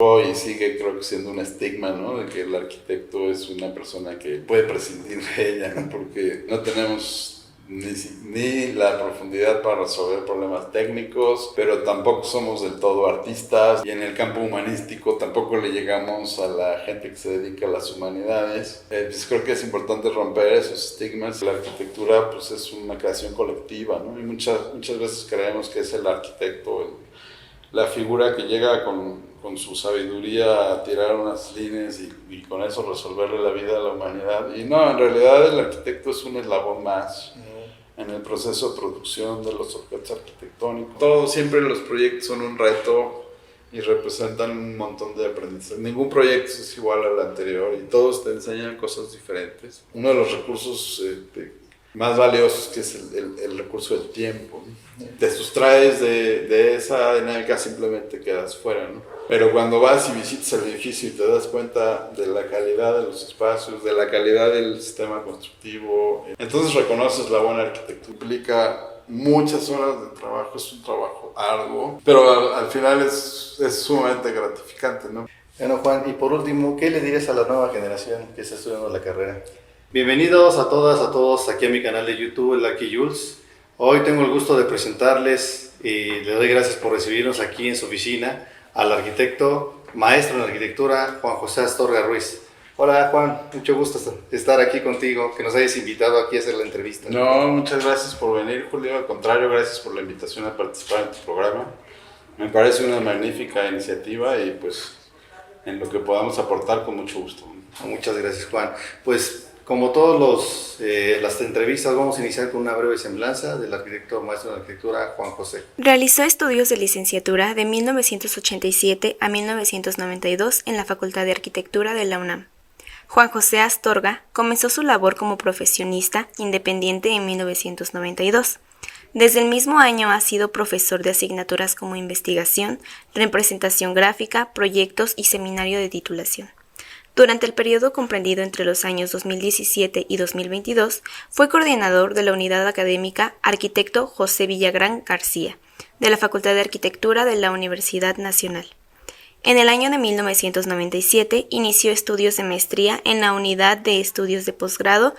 Y sigue, creo que siendo un estigma, ¿no? De que el arquitecto es una persona que puede prescindir de ella, ¿no? Porque no tenemos ni la profundidad para resolver problemas técnicos, pero tampoco somos del todo artistas, y en el campo humanístico tampoco le llegamos a la gente que se dedica a las humanidades. Pues creo que es importante romper esos estigmas. La arquitectura pues es una creación colectiva, ¿no? Y muchas veces creemos que es el arquitecto la figura que llega con su sabiduría a tirar unas líneas y con eso resolverle la vida a la humanidad. Y no, en realidad el arquitecto es un eslabón más en el proceso de producción de los objetos arquitectónicos. Siempre los proyectos son un reto y representan un montón de aprendizaje. Ningún proyecto es igual al anterior y todos te enseñan cosas diferentes. Uno de los recursos más valiosos que es el recurso del tiempo. Te sustraes de esa dinámica, simplemente quedas fuera, ¿no? Pero cuando vas y visitas el edificio y te das cuenta de la calidad de los espacios, de la calidad del sistema constructivo, entonces reconoces la buena arquitectura. Implica muchas horas de trabajo, es un trabajo arduo, pero al final es sumamente gratificante, ¿no? Bueno, Juan, y por último, ¿qué le dirías a la nueva generación que está estudiando la carrera? Bienvenidos a todas, a todos aquí a mi canal de YouTube, el Lucky Jules. Hoy tengo el gusto de presentarles y le doy gracias por recibirnos aquí en su oficina al arquitecto, maestro en arquitectura, Juan José Astorga Ruiz. Hola Juan, mucho gusto estar aquí contigo, que nos hayas invitado aquí a hacer la entrevista. No, muchas gracias por venir, Julio. Al contrario, gracias por la invitación a participar en tu programa. Me parece una magnífica iniciativa y pues en lo que podamos aportar con mucho gusto. Muchas gracias, Juan. Pues como todas las entrevistas, vamos a iniciar con una breve semblanza del arquitecto maestro en arquitectura Juan José. Realizó estudios de licenciatura de 1987 a 1992 en la Facultad de Arquitectura de la UNAM. Juan José Astorga comenzó su labor como profesionista independiente en 1992. Desde el mismo año ha sido profesor de asignaturas como investigación, representación gráfica, proyectos y seminario de titulación. Durante el periodo comprendido entre los años 2017 y 2022, fue coordinador de la unidad académica Arquitecto José Villagrán García, de la Facultad de Arquitectura de la Universidad Nacional. En el año de 1997 inició estudios de maestría en la Unidad de Estudios de Posgrado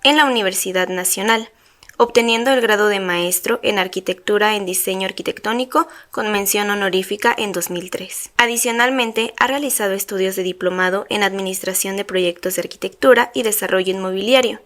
en la Universidad Nacional, obteniendo el grado de maestro en Arquitectura en Diseño Arquitectónico con mención honorífica en 2003. Adicionalmente, ha realizado estudios de diplomado en Administración de Proyectos de Arquitectura y Desarrollo Inmobiliario.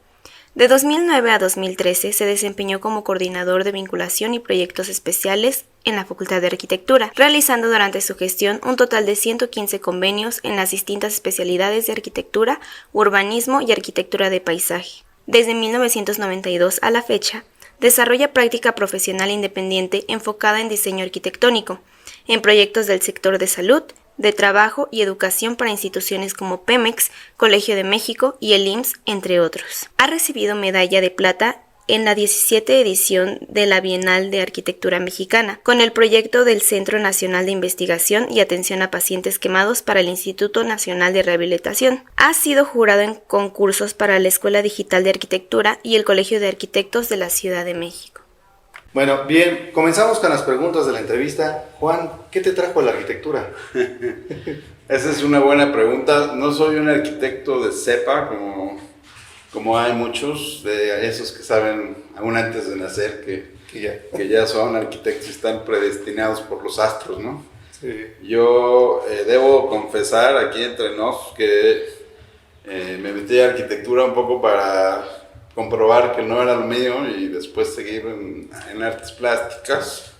De 2009 a 2013 se desempeñó como coordinador de vinculación y proyectos especiales en la Facultad de Arquitectura, realizando durante su gestión un total de 115 convenios en las distintas especialidades de arquitectura, urbanismo y arquitectura de paisaje. Desde 1992 a la fecha, desarrolla práctica profesional independiente enfocada en diseño arquitectónico, en proyectos del sector de salud, de trabajo y educación para instituciones como Pemex, Colegio de México y el IMSS, entre otros. Ha recibido medalla de plata en la 17 edición de la Bienal de Arquitectura Mexicana, con el proyecto del Centro Nacional de Investigación y Atención a Pacientes Quemados para el Instituto Nacional de Rehabilitación. Ha sido jurado en concursos para la Escuela Digital de Arquitectura y el Colegio de Arquitectos de la Ciudad de México. Bueno, bien, comenzamos con las preguntas de la entrevista. Juan, ¿qué te trajo a la arquitectura? Esa es una buena pregunta. No soy un arquitecto de cepa, como hay muchos de esos que saben aún antes de nacer que ya son arquitectos y están predestinados por los astros, ¿no? Sí. Yo debo confesar aquí entre nos que me metí a arquitectura un poco para comprobar que no era lo mío y después seguir en artes plásticas,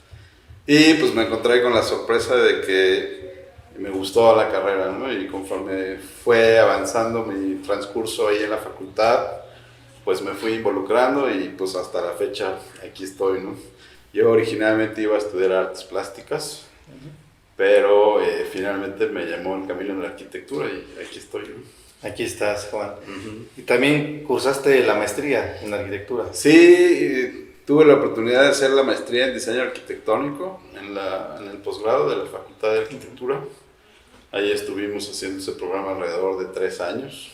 y pues me encontré con la sorpresa de que me gustó la carrera, ¿no? Y conforme fue avanzando mi transcurso ahí en la facultad, pues me fui involucrando y pues hasta la fecha aquí estoy, ¿no? Yo originalmente iba a estudiar artes plásticas, pero finalmente me llamó el camino de la arquitectura y aquí estoy, ¿no? Aquí estás, Juan. Y también cursaste la maestría en arquitectura. Sí, tuve la oportunidad de hacer la maestría en diseño arquitectónico en el posgrado de la Facultad de Arquitectura. Ahí estuvimos haciendo ese programa alrededor de 3 años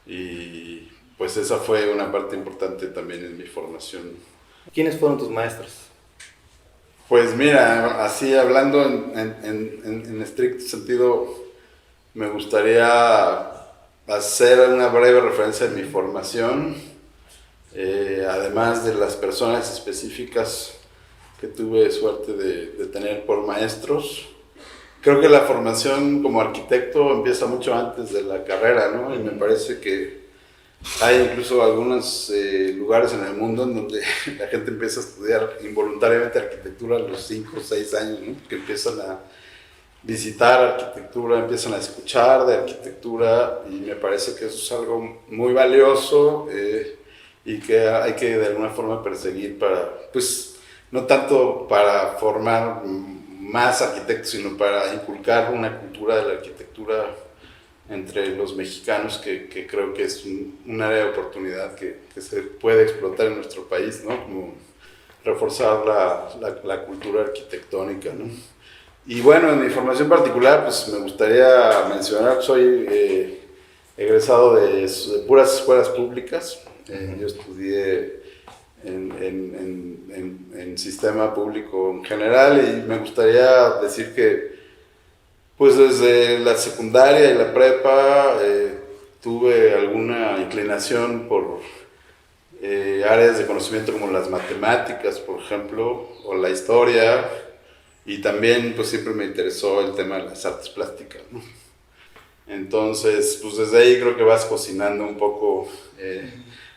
y pues esa fue una parte importante también en mi formación. ¿Quiénes fueron tus maestros? Pues mira, así hablando en estricto sentido, me gustaría hacer una breve referencia de mi formación, además de las personas específicas que tuve suerte de tener por maestros. Creo que la formación como arquitecto empieza mucho antes de la carrera, ¿no? Y me parece que hay incluso algunos lugares en el mundo en donde la gente empieza a estudiar involuntariamente arquitectura a los 5 o 6 años, ¿no? Que empiezan a visitar arquitectura, empiezan a escuchar de arquitectura, y me parece que eso es algo muy valioso y que hay que de alguna forma perseguir para, pues, no tanto para formar más arquitectos, sino para inculcar una cultura de la arquitectura entre los mexicanos que creo que es un área de oportunidad que se puede explotar en nuestro país, ¿no? Como reforzar la cultura arquitectónica, ¿no? Y bueno, en mi formación particular, pues me gustaría mencionar que soy egresado de puras escuelas públicas. Yo estudié en sistema público en general, y me gustaría decir que pues desde la secundaria y la prepa tuve alguna inclinación por áreas de conocimiento como las matemáticas, por ejemplo, o la historia, y también pues siempre me interesó el tema de las artes plásticas, ¿no? Entonces, pues desde ahí creo que vas cocinando un poco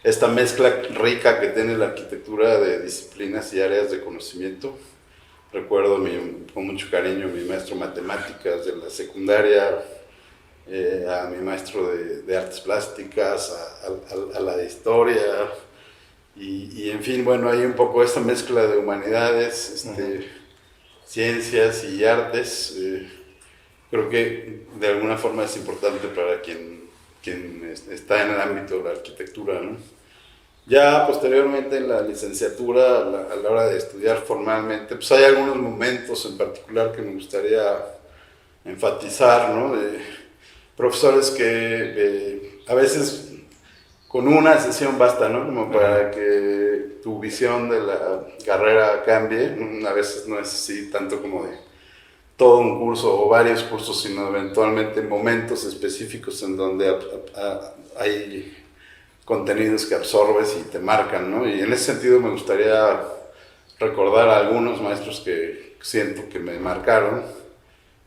esta mezcla rica que tiene la arquitectura de disciplinas y áreas de conocimiento. Recuerdo con mucho cariño a mi maestro de matemáticas de la secundaria, a mi maestro de artes plásticas, a la de historia, y en fin, bueno, hay un poco esta mezcla de humanidades, ciencias y artes. Creo que de alguna forma es importante para quien está en el ámbito de la arquitectura, ¿no? Ya posteriormente en la licenciatura, a la hora de estudiar formalmente, pues hay algunos momentos en particular que me gustaría enfatizar, ¿no? De profesores que a veces con una sesión basta, ¿no? Como para que tu visión de la carrera cambie. A veces no es así tanto como de todo un curso o varios cursos, sino eventualmente momentos específicos en donde hay contenidos que absorbes y te marcan, ¿no? Y en ese sentido me gustaría recordar a algunos maestros que siento que me marcaron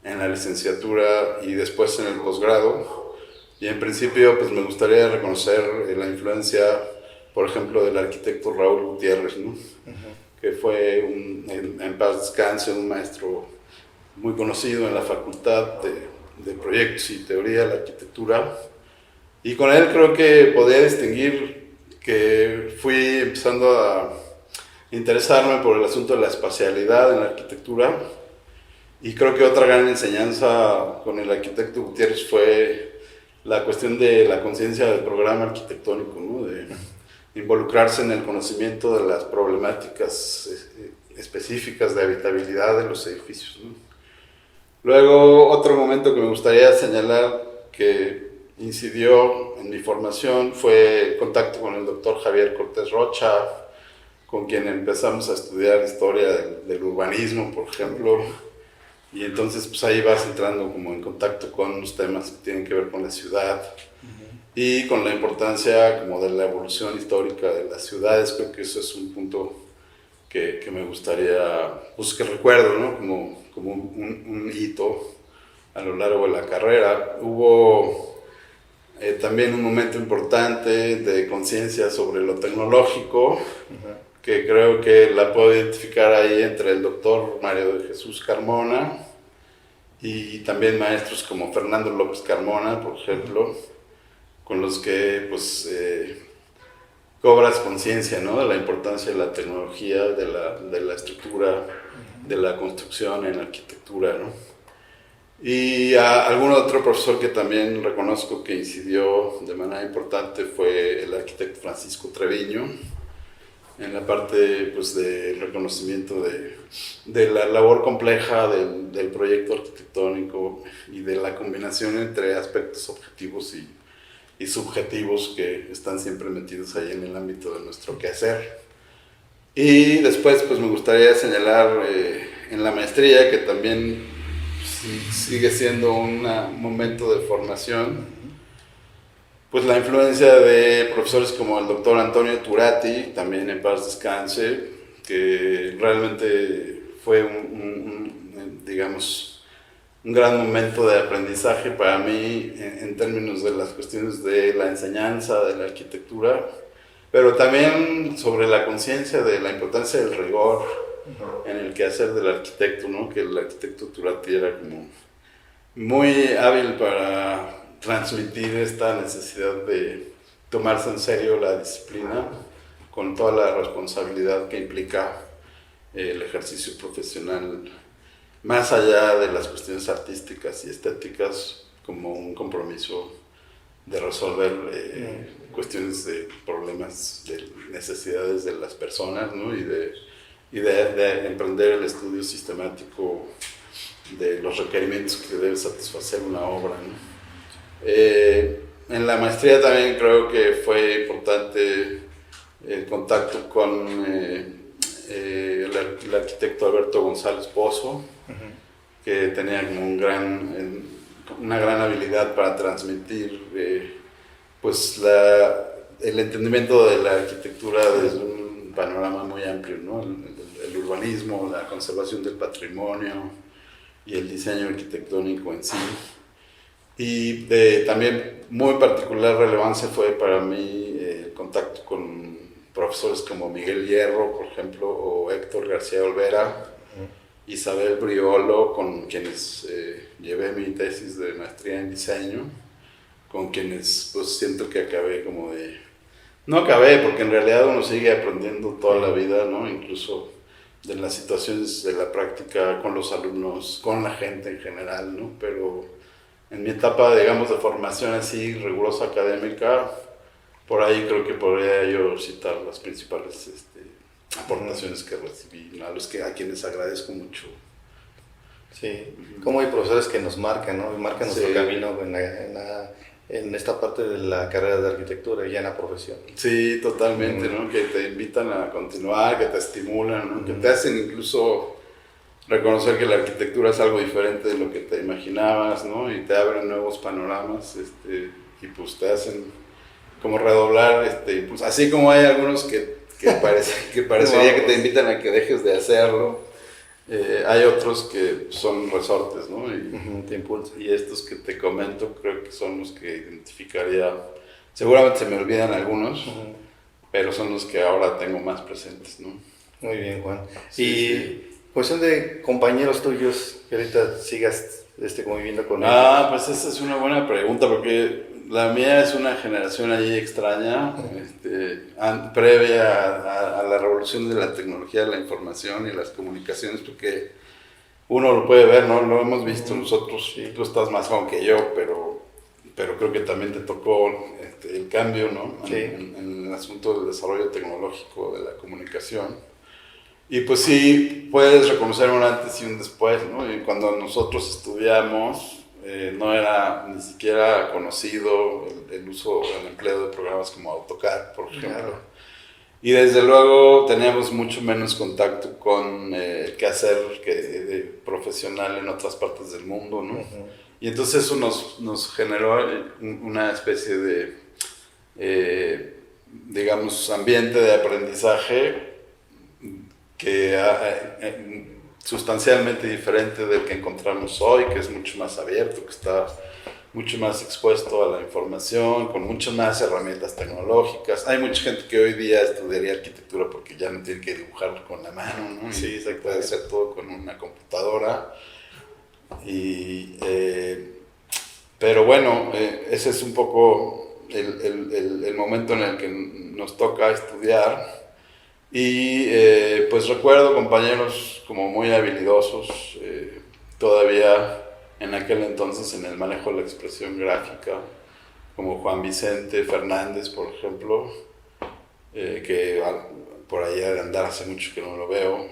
en la licenciatura y después en el posgrado. Y en principio pues me gustaría reconocer la influencia, por ejemplo, del arquitecto Raúl Gutiérrez, ¿no? Que fue en paz descanse, un maestro muy conocido en la Facultad de Proyectos y Teoría de la Arquitectura. Y con él creo que podía distinguir que fui empezando a interesarme por el asunto de la espacialidad en la arquitectura, y creo que otra gran enseñanza con el arquitecto Gutiérrez fue la cuestión de la conciencia del programa arquitectónico, ¿no? De involucrarse en el conocimiento de las problemáticas específicas de habitabilidad de los edificios, ¿no? Luego, otro momento que me gustaría señalar que incidió en mi formación fue el contacto con el doctor Javier Cortés Rocha, con quien empezamos a estudiar historia del urbanismo, por ejemplo, y entonces pues ahí vas entrando como en contacto con los temas que tienen que ver con la ciudad y con la importancia como de la evolución histórica de las ciudades. Creo que eso es un punto que me gustaría, pues que recuerdo, ¿no? Como un hito a lo largo de la carrera. Hubo también un momento importante de conciencia sobre lo tecnológico, que creo que la puedo identificar ahí entre el doctor Mario de Jesús Carmona y también maestros como Fernando López Carmona, por ejemplo, con los que pues cobras conciencia, ¿no? De la importancia de la tecnología, de la estructura, de la construcción en arquitectura, ¿no? Y algún otro profesor que también reconozco que incidió de manera importante fue el arquitecto Francisco Treviño, en la parte pues, de reconocimiento de la labor compleja del proyecto arquitectónico y de la combinación entre aspectos objetivos y subjetivos que están siempre metidos ahí en el ámbito de nuestro quehacer. Y después pues me gustaría señalar en la maestría, que también sigue siendo un momento de formación, pues la influencia de profesores como el doctor Antonio Turati, también en paz descanse, que realmente fue digamos, un gran momento de aprendizaje para mí en términos de las cuestiones de la enseñanza, de la arquitectura, pero también sobre la conciencia de la importancia del rigor en el quehacer del arquitecto, ¿no? Que el arquitecto Turati era como muy hábil para transmitir esta necesidad de tomarse en serio la disciplina con toda la responsabilidad que implica el ejercicio profesional, más allá de las cuestiones artísticas y estéticas, como un compromiso de resolver cuestiones de problemas, de necesidades de las personas, ¿no? y de emprender el estudio sistemático de los requerimientos que debe satisfacer una obra, ¿no? En la maestría también creo que fue importante el contacto con el arquitecto Alberto González Pozo, que tenía como una gran habilidad para transmitir pues el entendimiento de la arquitectura desde un panorama muy amplio, ¿no? El urbanismo, la conservación del patrimonio y el diseño arquitectónico en sí. Y también muy particular relevancia fue para mí el contacto con profesores como Miguel Hierro, por ejemplo, o Héctor García Olvera, Isabel Briolo, con quienes llevé mi tesis de maestría en diseño, con quienes pues siento que acabé como de... No acabé, porque en realidad uno sigue aprendiendo toda la vida, ¿no? Incluso de las situaciones de la práctica con los alumnos, con la gente en general, ¿no? Pero en mi etapa, digamos, de formación así rigurosa académica, por ahí creo que podría yo citar las principales aportaciones que recibí, a quienes agradezco mucho. Sí, como hay profesores que nos marcan, ¿no? Marcan nuestro camino en esta parte de la carrera de arquitectura y ya en la profesión. Sí, totalmente, ¿no? Que te invitan a continuar, que te estimulan, ¿no? Que te hacen incluso reconocer que la arquitectura es algo diferente de lo que te imaginabas, ¿no? Y te abren nuevos panoramas, y pues te hacen como redoblar, pues así como hay algunos que parecería que te invitan a que dejes de hacerlo, hay otros que son resortes, ¿no? Te impulsan. Y estos que te comento creo que son los que identificaría, seguramente se me olvidan algunos, pero son los que ahora tengo más presentes, ¿no? Muy bien, Juan. Sí, y sí. Cuestión de compañeros tuyos que ahorita sigas conviviendo con ellos. Pues esa es una buena pregunta, porque la mía es una generación ahí extraña, previa a la revolución de la tecnología, de la información y las comunicaciones, porque uno lo puede ver, ¿no? Lo hemos visto nosotros, tú estás más joven que yo, pero creo que también te tocó el cambio, ¿no? Sí. En el asunto del desarrollo tecnológico de la comunicación. Y pues sí, puedes reconocer un antes y un después, ¿no? Y cuando nosotros estudiamos, no era ni siquiera conocido el uso, el empleo de programas como AutoCAD, por ejemplo. Claro. Y desde luego teníamos mucho menos contacto con el quehacer profesional en otras partes del mundo, ¿no? Y entonces eso nos generó una especie de, digamos, ambiente de aprendizaje que sustancialmente diferente del que encontramos hoy, que es mucho más abierto, que está mucho más expuesto a la información, con muchas más herramientas tecnológicas. Hay mucha gente que hoy día estudiaría arquitectura porque ya no tiene que dibujar con la mano, ¿no? Sí, se puede hacer todo con una computadora. Pero bueno, ese es un poco el momento en el que nos toca estudiar. Y pues recuerdo compañeros como muy habilidosos, todavía en aquel entonces en el manejo de la expresión gráfica, como Juan Vicente Fernández, por ejemplo, que por ahí ha de andar, hace mucho que no lo veo,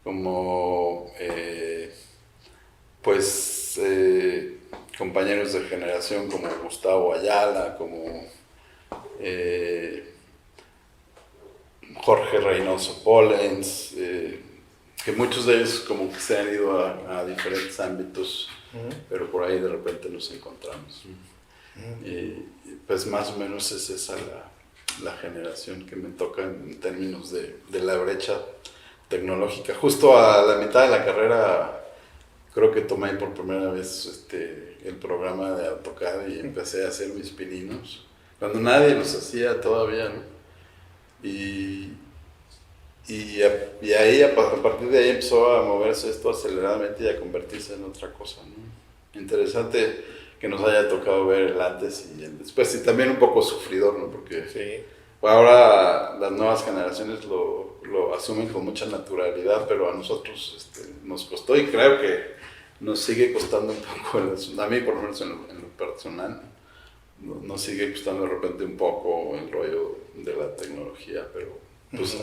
como compañeros de generación como Gustavo Ayala, como Jorge Reynoso Pollens, que muchos de ellos como que se han ido a diferentes ámbitos, pero por ahí de repente nos encontramos. Y pues más o menos es esa la generación que me toca en términos de la brecha tecnológica. Justo a la mitad de la carrera creo que tomé por primera vez el programa de AutoCAD y empecé a hacer mis pininos, cuando nadie los hacía todavía, ¿no? Y ahí, a partir de ahí empezó a moverse esto aceleradamente y a convertirse en otra cosa, ¿no? Interesante que nos haya tocado ver el antes y el después, y también un poco sufridor, ¿no? Porque Sí. ahora las nuevas generaciones lo asumen con mucha naturalidad, pero a nosotros nos costó, y creo que nos sigue costando un poco, a mí por lo menos en lo personal, nos sigue costando de repente un poco el rollo de la tecnología, pero pues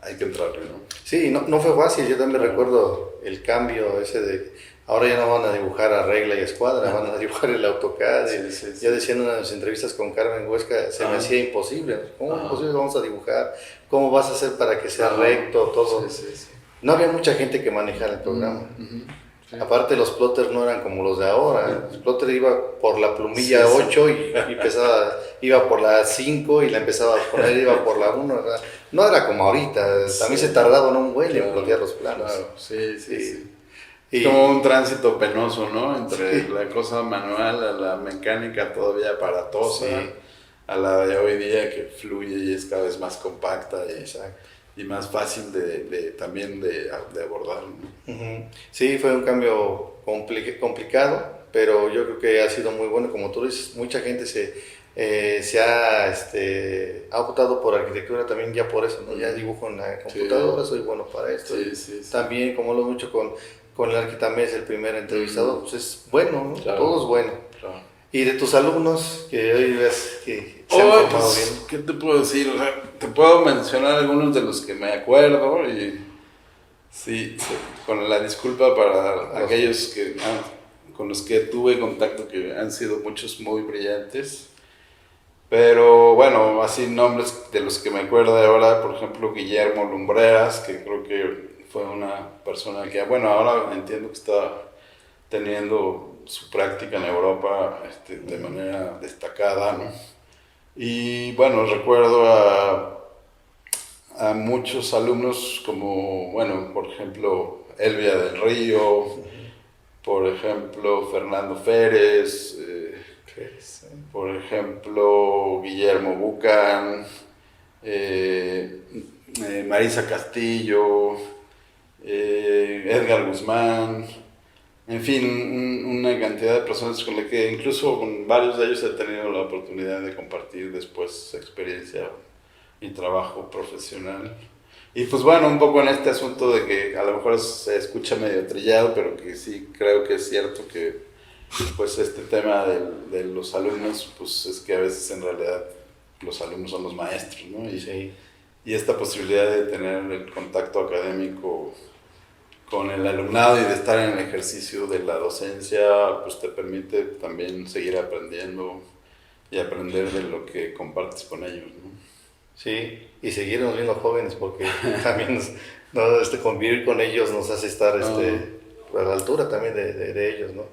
hay que entrarle, ¿no? Sí, no fue fácil. Yo también recuerdo el cambio ese de ahora ya no van a dibujar a regla y escuadra, van a dibujar el AutoCAD. Sí. Ya decía en una de las entrevistas con Carmen Huesca, se me hacía imposible. ¿Cómo es posible vamos a dibujar? ¿Cómo vas a hacer para que sea recto todo? Sí. No había mucha gente que manejara el programa. Sí. Aparte los plotters no eran como los de ahora. El plotter iba por la plumilla 8 y iba por la 5 y la empezaba a poner, iba por la 1. No era como ahorita, también se tardaban un buen en plotear los planos. Claro. Sí. Y como un tránsito penoso, ¿no? Entre la cosa manual a la mecánica todavía aparatosa, a la de hoy día que fluye y es cada vez más compacta y más fácil también de abordar, ¿no? Sí, fue un cambio complicado, pero yo creo que ha sido muy bueno. Como tú dices, mucha gente se ha optado por arquitectura también ya por eso, ¿no? Ya dibujo en la computadora, soy bueno para esto. Sí. También, como lo mucho con el Arquitamés, el primer entrevistado, pues es bueno, ¿no? Claro. Todo es bueno. Claro. Y de tus alumnos, que hoy ves que se han formado bien. ¿Qué te puedo decir? O sea, te puedo mencionar algunos de los que me acuerdo y sí, con la disculpa para aquellos con los que tuve contacto, que han sido muchos muy brillantes. Pero bueno, así nombres de los que me acuerdo de ahora, por ejemplo, Guillermo Lumbreras, que creo que fue una persona que, bueno, ahora entiendo que está teniendo su práctica en Europa de manera destacada, ¿no? Y bueno, recuerdo a muchos alumnos como, bueno, por ejemplo, Elvia del Río, por ejemplo, Fernando Férez, por ejemplo, Guillermo Bucan, Marisa Castillo, Edgar Guzmán, en fin, una cantidad de personas con las que incluso con varios de ellos he tenido la oportunidad de compartir después experiencia y trabajo profesional. Y pues bueno, un poco en este asunto de que a lo mejor se escucha medio trillado, pero que sí creo que es cierto que pues este tema de los alumnos, pues es que a veces en realidad los alumnos son los maestros, ¿no? Y esta posibilidad de tener el contacto académico con el alumnado y de estar en el ejercicio de la docencia, pues te permite también seguir aprendiendo y aprender de lo que compartes con ellos, ¿no? Sí, y seguirnos viendo jóvenes, porque también convivir con ellos nos hace estar a la altura también de ellos, ¿no?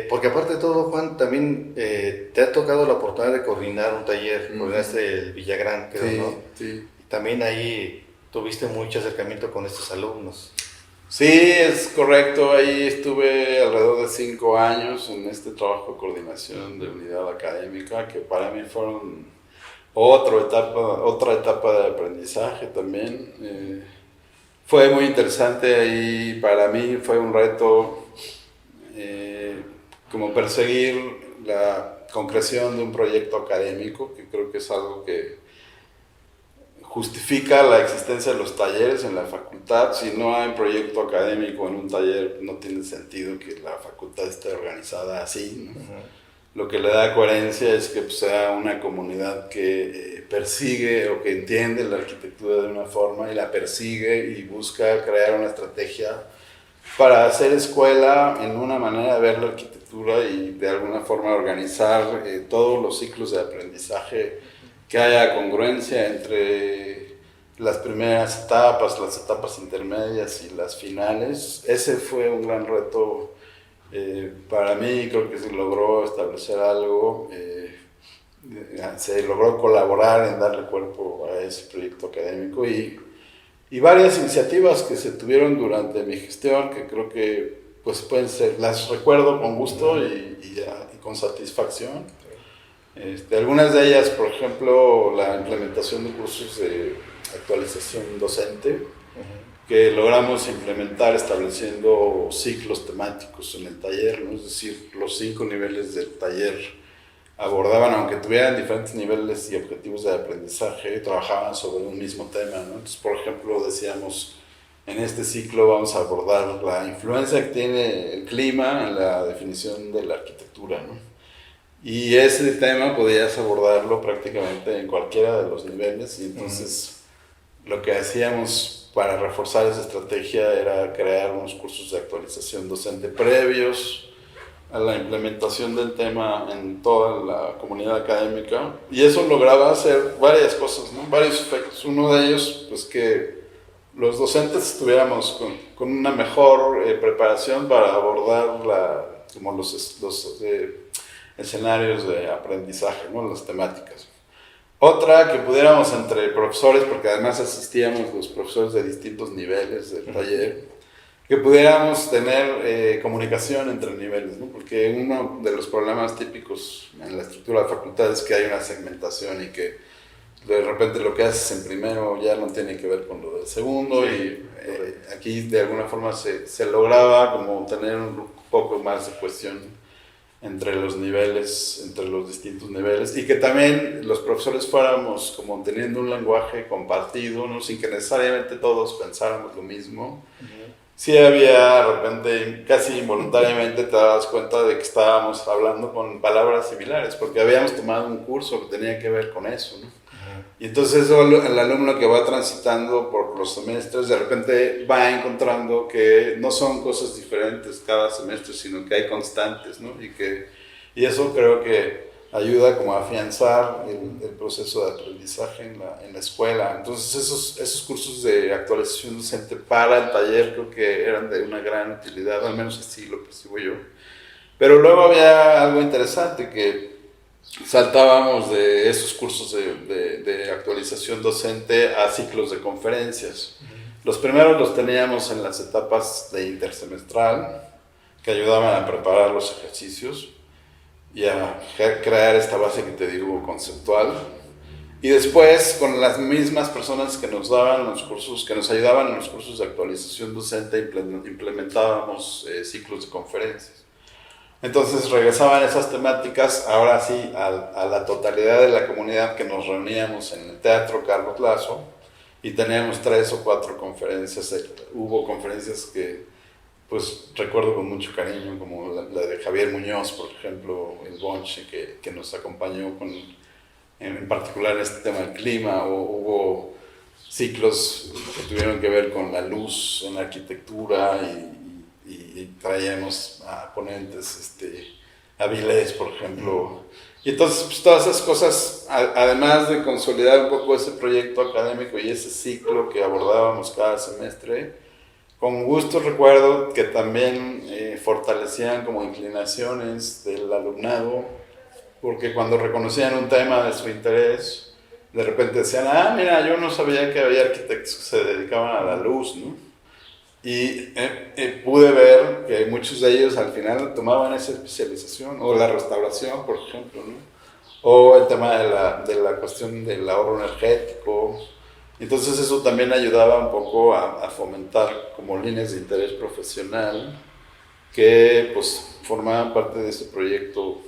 Porque aparte de todo, Juan, también te ha tocado la oportunidad de coordinar un taller, coordinaste el Villagrán, creo, ¿no? Sí. También ahí tuviste mucho acercamiento con estos alumnos. Sí, es correcto. Ahí estuve alrededor de 5 años en este trabajo de coordinación de unidad académica, que para mí fueron otra etapa de aprendizaje también. Fue muy interesante y para mí fue un reto como perseguir la concreción de un proyecto académico, que creo que es algo que justifica la existencia de los talleres en la facultad. Si no hay proyecto académico en un taller, no tiene sentido que la facultad esté organizada así, ¿no? Lo que le da coherencia es que sea una comunidad que persigue o que entiende la arquitectura de una forma y la persigue y busca crear una estrategia para hacer escuela en una manera de ver la arquitectura y de alguna forma organizar todos los ciclos de aprendizaje, que haya congruencia entre las primeras etapas, las etapas intermedias y las finales. Ese fue un gran reto para mí. Creo que se logró establecer algo, se logró colaborar en darle cuerpo a ese proyecto académico y varias iniciativas que se tuvieron durante mi gestión que creo que pues pueden ser, las recuerdo con gusto y con satisfacción. Algunas de ellas, por ejemplo, la implementación de cursos de actualización docente, que logramos implementar estableciendo ciclos temáticos en el taller, ¿no? Es decir, los 5 niveles del taller abordaban, aunque tuvieran diferentes niveles y objetivos de aprendizaje, trabajaban sobre un mismo tema, ¿no? Entonces, por ejemplo, decíamos, en este ciclo vamos a abordar la influencia que tiene el clima en la definición de la arquitectura, ¿no? Y ese tema podías abordarlo prácticamente en cualquiera de los niveles, y entonces lo que hacíamos para reforzar esa estrategia era crear unos cursos de actualización docente previos a la implementación del tema en toda la comunidad académica, y eso lograba hacer varias cosas, ¿no? Varios efectos. Uno de ellos, pues que los docentes estuviéramos con una mejor preparación para abordar como los escenarios de aprendizaje, ¿no? Las temáticas. Otra, que pudiéramos entre profesores, porque además asistíamos los profesores de distintos niveles del taller, que pudiéramos tener comunicación entre niveles, ¿no? Porque uno de los problemas típicos en la estructura de la facultad es que hay una segmentación y que de repente lo que haces en primero ya no tiene que ver con lo del segundo, y aquí de alguna forma se lograba como tener un poco más de cuestión entre los niveles, entre los distintos niveles, y que también los profesores fuéramos como teniendo un lenguaje compartido, ¿no? Sin que necesariamente todos pensáramos lo mismo. Sí había, de repente, casi involuntariamente te dabas cuenta de que estábamos hablando con palabras similares, porque habíamos tomado un curso que tenía que ver con eso, ¿no? Y entonces eso, el alumno que va transitando por los semestres, de repente va encontrando que no son cosas diferentes cada semestre, sino que hay constantes, ¿no? Y eso creo que ayuda como a afianzar el proceso de aprendizaje en la escuela. Entonces esos cursos de actualización docente para el taller creo que eran de una gran utilidad, al menos así lo percibo yo. Pero luego había algo interesante, que saltábamos de esos cursos de actualización docente a ciclos de conferencias. Los primeros los teníamos en las etapas de intersemestral, que ayudaban a preparar los ejercicios y a crear esta base que te digo conceptual. Y después, con las mismas personas que nos daban los cursos, que nos ayudaban en los cursos de actualización docente, implementábamos ciclos de conferencias. Entonces regresaban esas temáticas, ahora sí, a la totalidad de la comunidad, que nos reuníamos en el Teatro Carlos Lazo y teníamos 3 o 4 conferencias. Hubo conferencias que pues recuerdo con mucho cariño, como la de Javier Muñoz, por ejemplo, el Bonche, que nos acompañó en particular en este tema del clima, o hubo ciclos que tuvieron que ver con la luz en la arquitectura, y traíamos a ponentes, Avilés, por ejemplo. Y entonces, pues, todas esas cosas, además de consolidar un poco ese proyecto académico y ese ciclo que abordábamos cada semestre, con gusto recuerdo que también fortalecían como inclinaciones del alumnado, porque cuando reconocían un tema de su interés, de repente decían, mira, yo no sabía que había arquitectos que se dedicaban a la luz, ¿no? Y pude ver que muchos de ellos al final tomaban esa especialización, o la restauración, por ejemplo, ¿no? O el tema de la cuestión del ahorro energético. Entonces eso también ayudaba un poco a fomentar como líneas de interés profesional que pues formaban parte de ese proyecto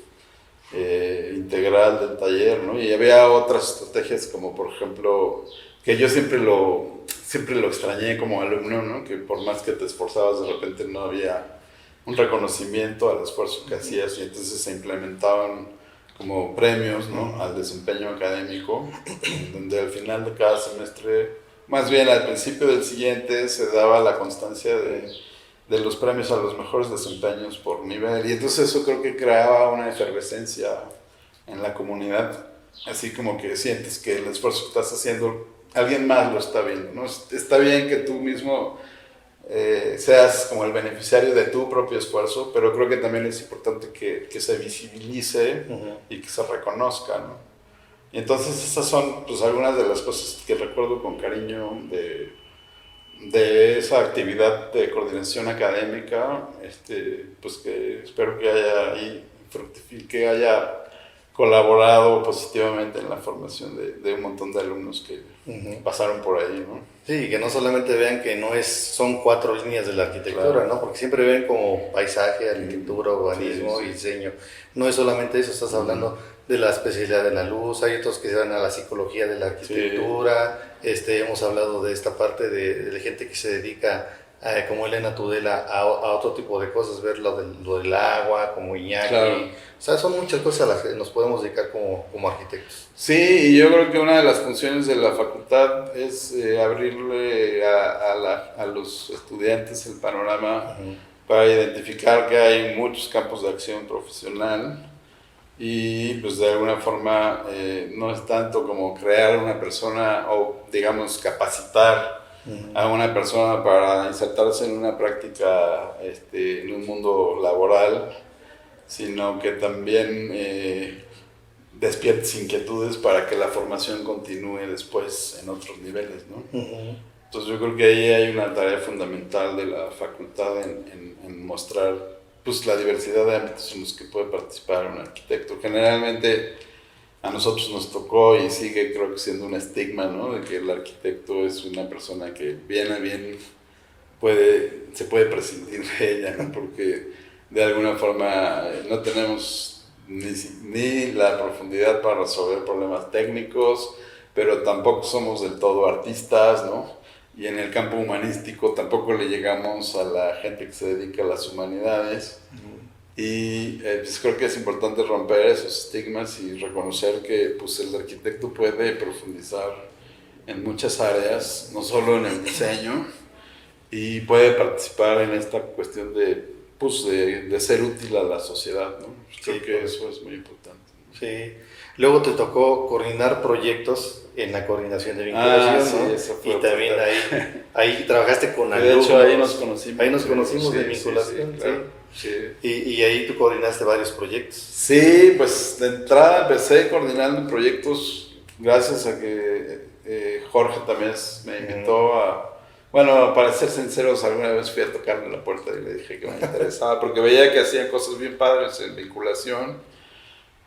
integral del taller, ¿no? Y había otras estrategias, como por ejemplo, que yo siempre lo extrañé como alumno, ¿no? Que por más que te esforzabas, de repente no había un reconocimiento al esfuerzo que hacías, y entonces se implementaban como premios, ¿no? Al desempeño académico, donde al final de cada semestre, más bien al principio del siguiente, se daba la constancia de los premios a los mejores desempeños por nivel, y entonces eso creo que creaba una efervescencia en la comunidad así como que sientes que el esfuerzo que estás haciendo, alguien más lo está viendo, ¿no? Está bien que tú mismo seas como el beneficiario de tu propio esfuerzo, pero creo que también es importante que se visibilice y que se reconozca, ¿no? Y entonces esas son pues algunas de las cosas que recuerdo con cariño de esa actividad de coordinación académica, pues que espero que haya ahí fructifique, haya colaborado positivamente en la formación de un montón de alumnos que pasaron por ahí, ¿no? Sí, que no solamente vean que no son 4 líneas de la arquitectura, Claro. ¿no? Porque siempre ven como paisaje, arquitectura, urbanismo Sí, sí. y diseño. No es solamente eso, estás hablando de la especialidad de la luz, hay otros que se van a la psicología de la arquitectura, hemos hablado de esta parte de gente que se dedica, como Elena Tudela, a otro tipo de cosas, ver lo del agua, como Iñaki. Claro. O sea, son muchas cosas a las que nos podemos dedicar como arquitectos. Sí, y yo creo que una de las funciones de la facultad es abrirle a los estudiantes el panorama para identificar que hay muchos campos de acción profesional y pues de alguna forma no es tanto como crear una persona o digamos capacitar a una persona para insertarse en una práctica en un mundo laboral, sino que también despiertes inquietudes para que la formación continúe después en otros niveles, ¿no? Entonces yo creo que ahí hay una tarea fundamental de la facultad en mostrar pues, la diversidad de ámbitos en los que puede participar un arquitecto. Generalmente a nosotros nos tocó y sigue creo que siendo un estigma, ¿no? De que el arquitecto es una persona que bien a bien se puede prescindir de ella, ¿no? Porque de alguna forma no tenemos ni la profundidad para resolver problemas técnicos, pero tampoco somos del todo artistas, ¿no? Y en el campo humanístico tampoco le llegamos a la gente que se dedica a las humanidades. Y pues creo que es importante romper esos estigmas y reconocer que pues, el arquitecto puede profundizar en muchas áreas, no solo en el diseño, y puede participar en esta cuestión de ser útil a la sociedad, ¿no? Creo que eso es muy importante. Sí. Luego te tocó coordinar proyectos en la coordinación de vinculación, sí, ¿no? eso fue Y también ahí trabajaste con de alumnos. hecho, ahí nos conocimos. Ahí nos conocimos de vinculación, sí, claro. Sí. Y ahí tú coordinaste varios proyectos. Sí, pues de entrada empecé coordinando proyectos gracias a que Jorge también me invitó bueno, para ser sinceros, alguna vez fui a tocarle la puerta y le dije que me interesaba porque veía que hacían cosas bien padres en vinculación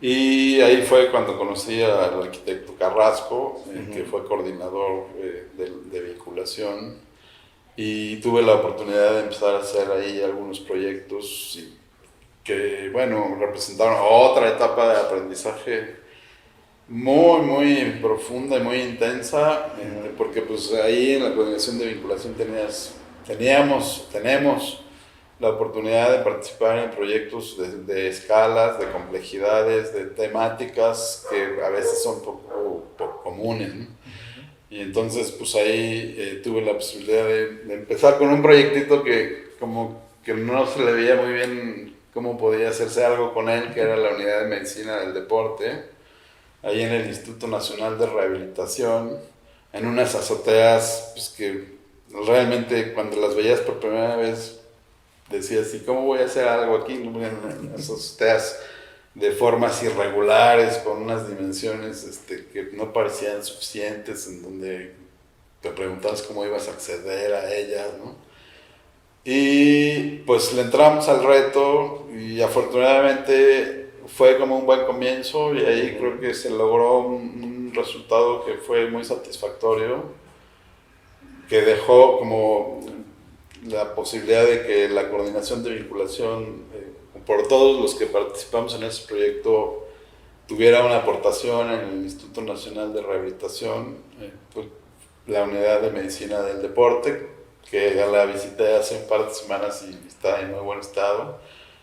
y ahí fue cuando conocí al arquitecto Carrasco, que fue coordinador de vinculación y tuve la oportunidad de empezar a hacer ahí algunos proyectos que, bueno, representaron otra etapa de aprendizaje muy, muy profunda y muy intensa, porque pues ahí en la coordinación de vinculación tenemos la oportunidad de participar en proyectos de escalas, de complejidades, de temáticas que a veces son poco comunes, ¿no? Y entonces pues ahí tuve la posibilidad de empezar con un proyectito que como que no se le veía muy bien cómo podía hacerse algo con él, que era la unidad de medicina del deporte, ahí en el Instituto Nacional de Rehabilitación, en unas azoteas pues, que realmente cuando las veías por primera vez decías, ¿y cómo voy a hacer algo aquí? En unas azoteas de formas irregulares, con unas dimensiones que no parecían suficientes, en donde te preguntabas cómo ibas a acceder a ellas, ¿no? Y pues le entramos al reto y afortunadamente fue como un buen comienzo y ahí creo que se logró un resultado que fue muy satisfactorio, que dejó como la posibilidad de que la coordinación de vinculación por todos los que participamos en ese proyecto tuviera una aportación en el Instituto Nacional de Rehabilitación, pues, la unidad de medicina del deporte, que ya la visité hace un par de semanas y está en muy buen estado.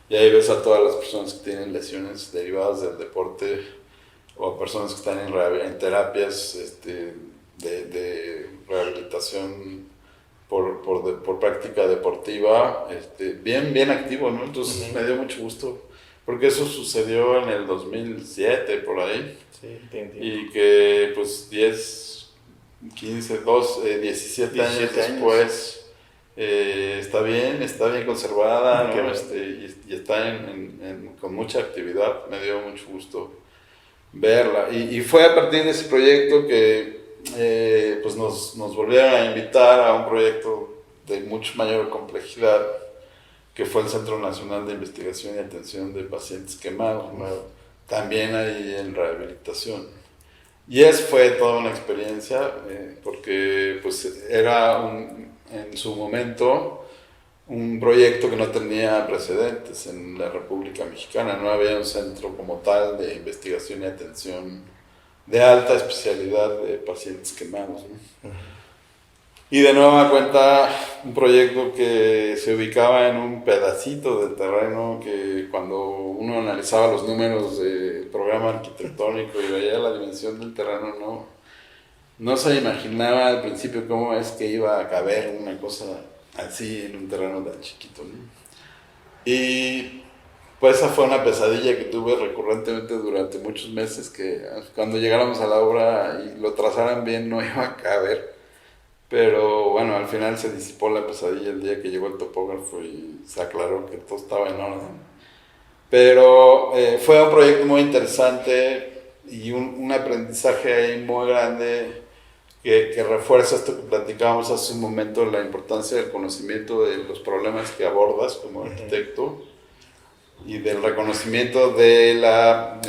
Y ahí ves a todas las personas que tienen lesiones derivadas del deporte o personas que están en terapias de rehabilitación por práctica deportiva, bien activo, ¿no? Entonces me dio mucho gusto, porque eso sucedió en el 2007, por ahí, Sí, te entiendo. y que pues 10, 15, 17 años 17 años. después está bien conservada, Qué ¿no? bueno. Y está con mucha actividad. Me dio mucho gusto verla. Y fue a partir de ese proyecto que pues nos volvieron a invitar a un proyecto de mucho mayor complejidad, que fue el Centro Nacional de Investigación y Atención de Pacientes Quemados, ¿no? También ahí en rehabilitación. Y fue toda una experiencia, porque pues era en su momento un proyecto que no tenía precedentes en la República Mexicana. No había un centro como tal de investigación y atención de alta especialidad de pacientes quemados, ¿no? Y de nueva cuenta, un proyecto que se ubicaba en un pedacito de terreno que cuando uno analizaba los números del programa arquitectónico y veía la dimensión del terreno, no se imaginaba al principio cómo es que iba a caber una cosa así en un terreno tan chiquito, ¿no? Y pues esa fue una pesadilla que tuve recurrentemente durante muchos meses, que cuando llegáramos a la obra y lo trazaran bien no iba a caber. Pero bueno, al final se disipó la pesadilla el día que llegó el topógrafo y se aclaró que todo estaba en orden. Pero fue un proyecto muy interesante y un aprendizaje ahí muy grande que refuerza esto que platicábamos hace un momento, la importancia del conocimiento de los problemas que abordas como arquitecto y del reconocimiento de la,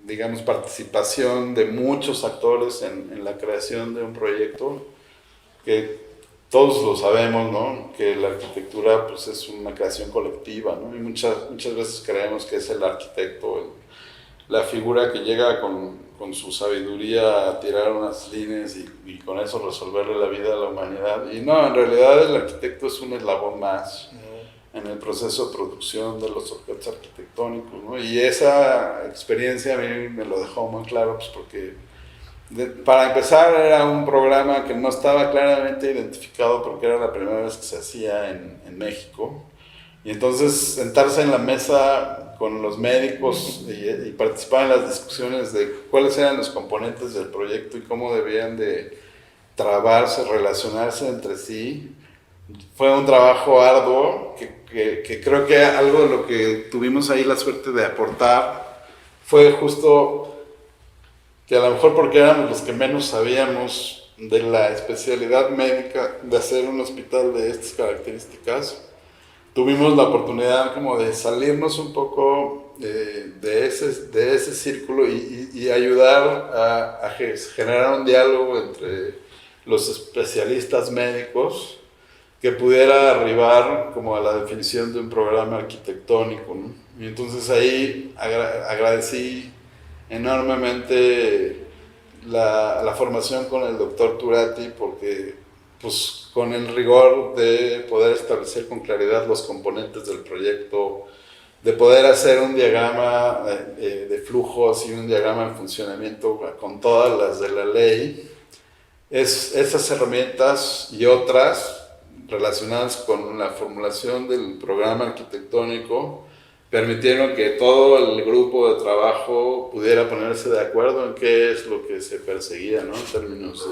digamos, participación de muchos actores en la creación de un proyecto, que todos lo sabemos, ¿no? Que la arquitectura pues, es una creación colectiva, ¿no? Y muchas veces creemos que es el arquitecto, la figura que llega con su sabiduría a tirar unas líneas y con eso resolverle la vida a la humanidad. Y no, en realidad el arquitecto es un eslabón más en el proceso de producción de los objetos arquitectónicos, ¿no? Y esa experiencia a mí me lo dejó muy claro, pues porque para empezar era un programa que no estaba claramente identificado porque era la primera vez que se hacía en México. Y entonces sentarse en la mesa con los médicos y participar en las discusiones de cuáles eran los componentes del proyecto y cómo debían de trabarse, relacionarse entre sí, fue un trabajo arduo que creo que algo de lo que tuvimos ahí la suerte de aportar fue justo que a lo mejor porque éramos los que menos sabíamos de la especialidad médica de hacer un hospital de estas características, tuvimos la oportunidad como de salirnos un poco de ese círculo y ayudar a generar un diálogo entre los especialistas médicos que pudiera arribar como a la definición de un programa arquitectónico, ¿no? Y entonces ahí agradecí enormemente la formación con el doctor Turati, porque pues con el rigor de poder establecer con claridad los componentes del proyecto, de poder hacer un diagrama de flujos y un diagrama de funcionamiento con todas las de la ley, esas herramientas y otras relacionadas con la formulación del programa arquitectónico permitieron que todo el grupo de trabajo pudiera ponerse de acuerdo en qué es lo que se perseguía, ¿no? En términos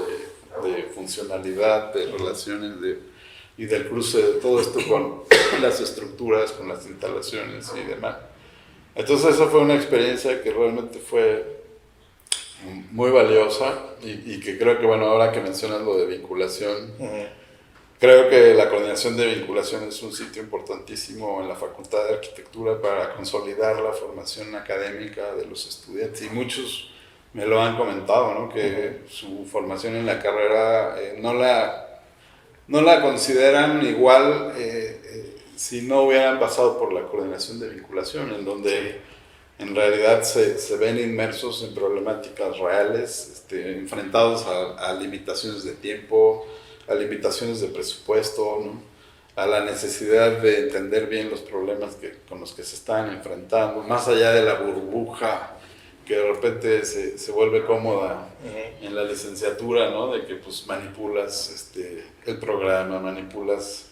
de funcionalidad, de relaciones y del cruce de todo esto con las estructuras, con las instalaciones y demás. Entonces esa fue una experiencia que realmente fue muy valiosa y que creo que, bueno, ahora que mencionas lo de vinculación, creo que la coordinación de vinculación es un sitio importantísimo en la Facultad de Arquitectura para consolidar la formación académica de los estudiantes, y muchos me lo han comentado, ¿no? Que su formación en la carrera no la consideran igual si no hubieran pasado por la coordinación de vinculación, en donde en realidad se ven inmersos en problemáticas reales, enfrentados a limitaciones de tiempo, a limitaciones de presupuesto, ¿no? A la necesidad de entender bien los problemas con los que se están enfrentando, más allá de la burbuja que de repente se vuelve cómoda en la licenciatura, ¿no? De que pues manipulas el programa, manipulas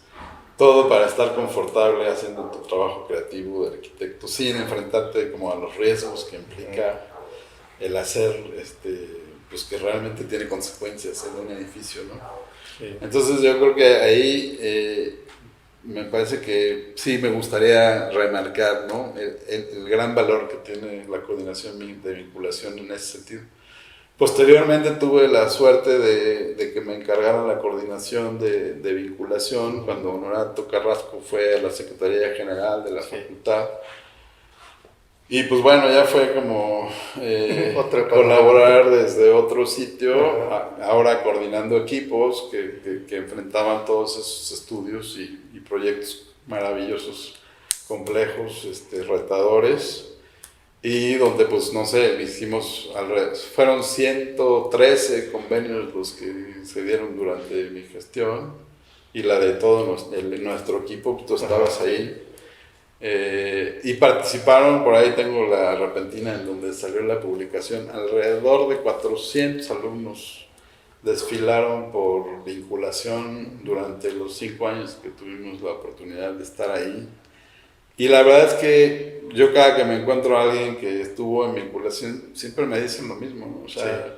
todo para estar confortable haciendo tu trabajo creativo de arquitecto, sin enfrentarte como a los riesgos que implica el hacer, pues que realmente tiene consecuencias en un edificio, ¿no? Sí. Entonces yo creo que ahí me parece que sí me gustaría remarcar, ¿no? El gran valor que tiene la coordinación de vinculación en ese sentido. Posteriormente tuve la suerte de que me encargaran la coordinación de vinculación cuando Honorato Carrasco fue a la Secretaría General de la facultad. Y pues bueno, ya fue como colaborar desde otro sitio, ahora coordinando equipos que enfrentaban todos esos estudios y proyectos maravillosos, complejos, retadores. Y donde, pues, no sé, hicimos fueron 113 convenios los que se dieron durante mi gestión y la de todo nuestro equipo, tú estabas ahí. Y participaron, por ahí tengo la repentina en donde salió la publicación, alrededor de 400 alumnos desfilaron por vinculación durante los 5 años que tuvimos la oportunidad de estar ahí. Y la verdad es que yo cada que me encuentro a alguien que estuvo en vinculación, siempre me dicen lo mismo, ¿no? O sea,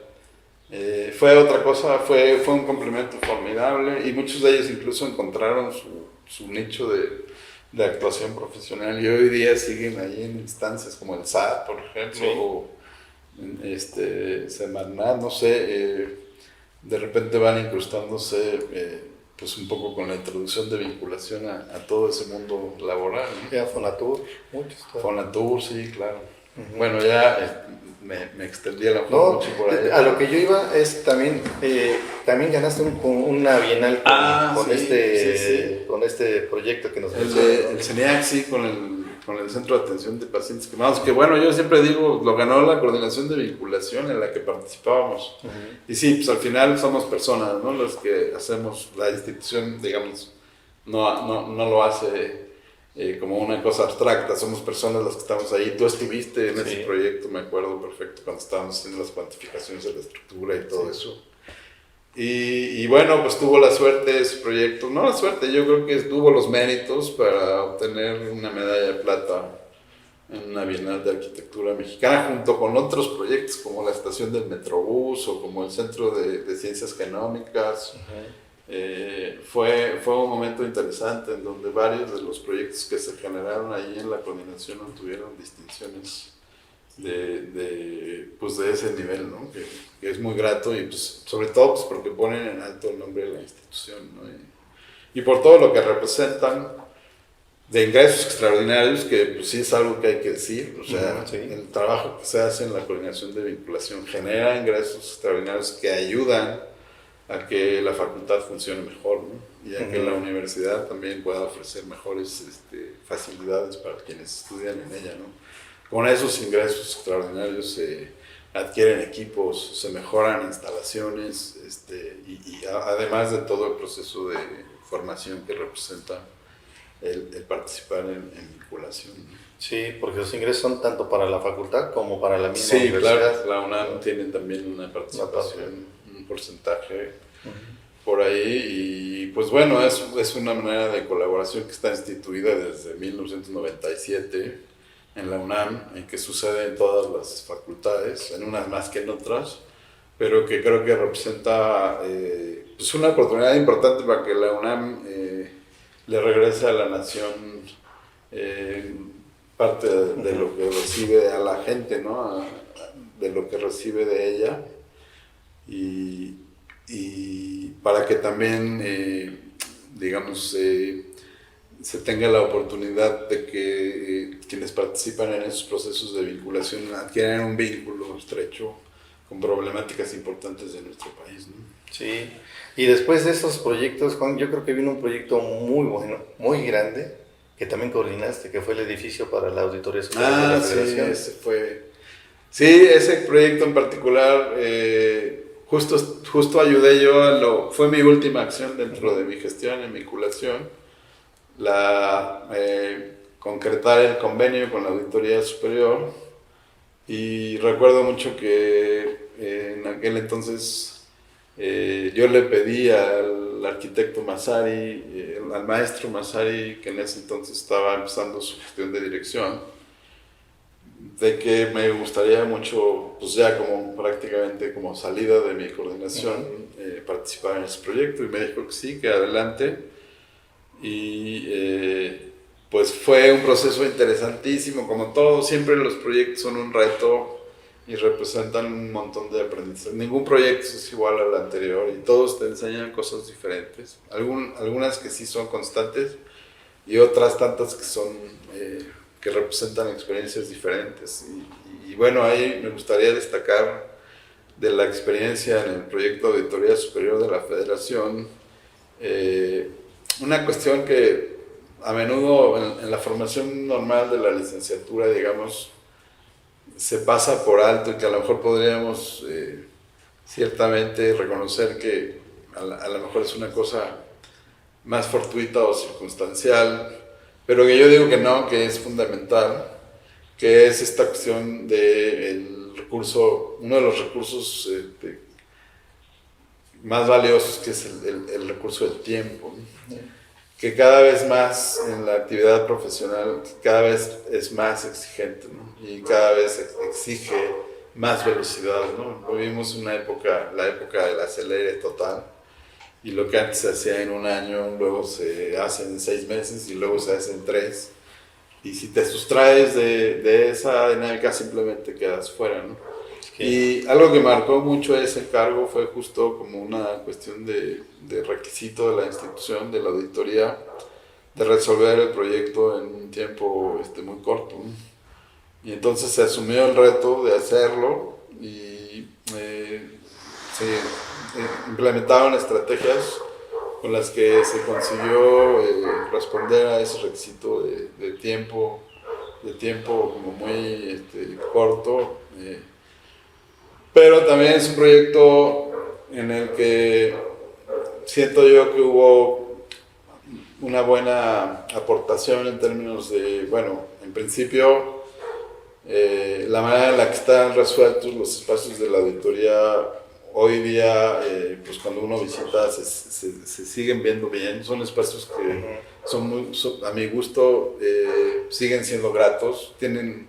fue otra cosa, fue un complemento formidable y muchos de ellos incluso encontraron su nicho de actuación profesional y hoy día siguen ahí en instancias como el SAT, por ejemplo, o Semarnat, no sé, de repente van incrustándose pues un poco con la introducción de vinculación a todo ese mundo laboral, ¿no? Ya Fonatur, muchos. Fonatur, sí, claro. Bueno, ya me extendí a la mucho por ahí. A lo que yo iba es también ganaste una bienal con este proyecto que nos el CENIAC, sí, con el Centro de Atención de Pacientes Quemados, que bueno, yo siempre digo, lo ganó la coordinación de vinculación en la que participábamos. Y sí, pues al final somos personas, ¿no? Los que hacemos, la institución, digamos, no lo hace como una cosa abstracta, somos personas las que estamos ahí. Tú estuviste en ese proyecto, me acuerdo perfecto, cuando estábamos haciendo las cuantificaciones de la estructura y todo eso. Y bueno, pues tuvo la suerte ese proyecto, no la suerte, yo creo que tuvo los méritos para obtener una medalla de plata en una Bienal de Arquitectura Mexicana, junto con otros proyectos como la estación del Metrobús o como el Centro de Ciencias Genómicas. Fue un momento interesante en donde varios de los proyectos que se generaron ahí en la coordinación obtuvieron distinciones pues de ese nivel, ¿no? Que es muy grato y pues, sobre todo pues, porque ponen en alto el nombre de la institución, ¿no? Y por todo lo que representan de ingresos extraordinarios, que pues sí es algo que hay que decir, o sea, el trabajo que se hace en la coordinación de vinculación genera ingresos extraordinarios que ayudan a que la facultad funcione mejor, ¿no? Y a que la universidad también pueda ofrecer mejores facilidades para quienes estudian en ella, ¿no? Con esos ingresos extraordinarios se adquieren equipos, se mejoran instalaciones y además de todo el proceso de formación que representa el participar en vinculación. Sí, porque los ingresos son tanto para la facultad como para la misma universidad. Sí, claro, la UNAM tiene también una participación, un porcentaje por ahí y pues bueno, es una manera de colaboración que está instituida desde 1997 en la UNAM, en que sucede en todas las facultades, en unas más que en otras, pero que creo que representa pues una oportunidad importante para que la UNAM le regrese a la nación parte de lo que recibe a la gente, ¿no? De lo que recibe de ella y para que también, digamos, se tenga la oportunidad de que quienes participan en esos procesos de vinculación adquieran un vínculo estrecho con problemáticas importantes de nuestro país, ¿no? Sí, y después de esos proyectos, Juan, yo creo que vino un proyecto muy bueno, muy grande, que también coordinaste, que fue el edificio para la Auditoría Superior de la Federación. Sí, ese fue. Sí, ese proyecto en particular, justo ayudé yo, fue mi última acción dentro de mi gestión en vinculación, concretar el convenio con la Auditoría Superior, y recuerdo mucho que en aquel entonces yo le pedí al al arquitecto Massari, al maestro Massari, que en ese entonces estaba empezando su gestión de dirección, de que me gustaría mucho, pues ya como prácticamente como salida de mi coordinación, participar en ese proyecto, y me dijo que sí, que adelante. Y pues fue un proceso interesantísimo, como todo, siempre los proyectos son un reto y representan un montón de aprendizaje. Ningún proyecto es igual al anterior y todos te enseñan cosas diferentes, algunas que sí son constantes y otras tantas que son que representan experiencias diferentes. Y bueno, ahí me gustaría destacar de la experiencia en el proyecto de Auditoría Superior de la Federación, una cuestión que a menudo en la formación normal de la licenciatura, digamos, se pasa por alto y que a lo mejor podríamos ciertamente reconocer que a lo mejor es una cosa más fortuita o circunstancial, pero que yo digo que no, que es fundamental, que es esta cuestión del recurso, uno de los recursos más valiosos, que es el recurso del tiempo, ¿no? Que cada vez más en la actividad profesional, cada vez es más exigente, ¿no? Y cada vez exige más velocidad, ¿no? Vivimos una época, la época del acelere total, y lo que antes se hacía en un año, luego se hace en 6 meses y luego se hace en 3. Y si te sustraes de esa dinámica, simplemente quedas fuera, ¿no? Y algo que marcó mucho ese cargo fue justo como una cuestión de requisito de la institución, de la auditoría, de resolver el proyecto en un tiempo muy corto, ¿no? Y entonces se asumió el reto de hacerlo y se implementaron estrategias con las que se consiguió responder a ese requisito de tiempo como muy corto. Pero también es un proyecto en el que siento yo que hubo una buena aportación en términos de, bueno, en principio, la manera en la que están resueltos los espacios de la auditoría hoy día, pues cuando uno visita se siguen viendo bien, son espacios que a mi gusto siguen siendo gratos, tienen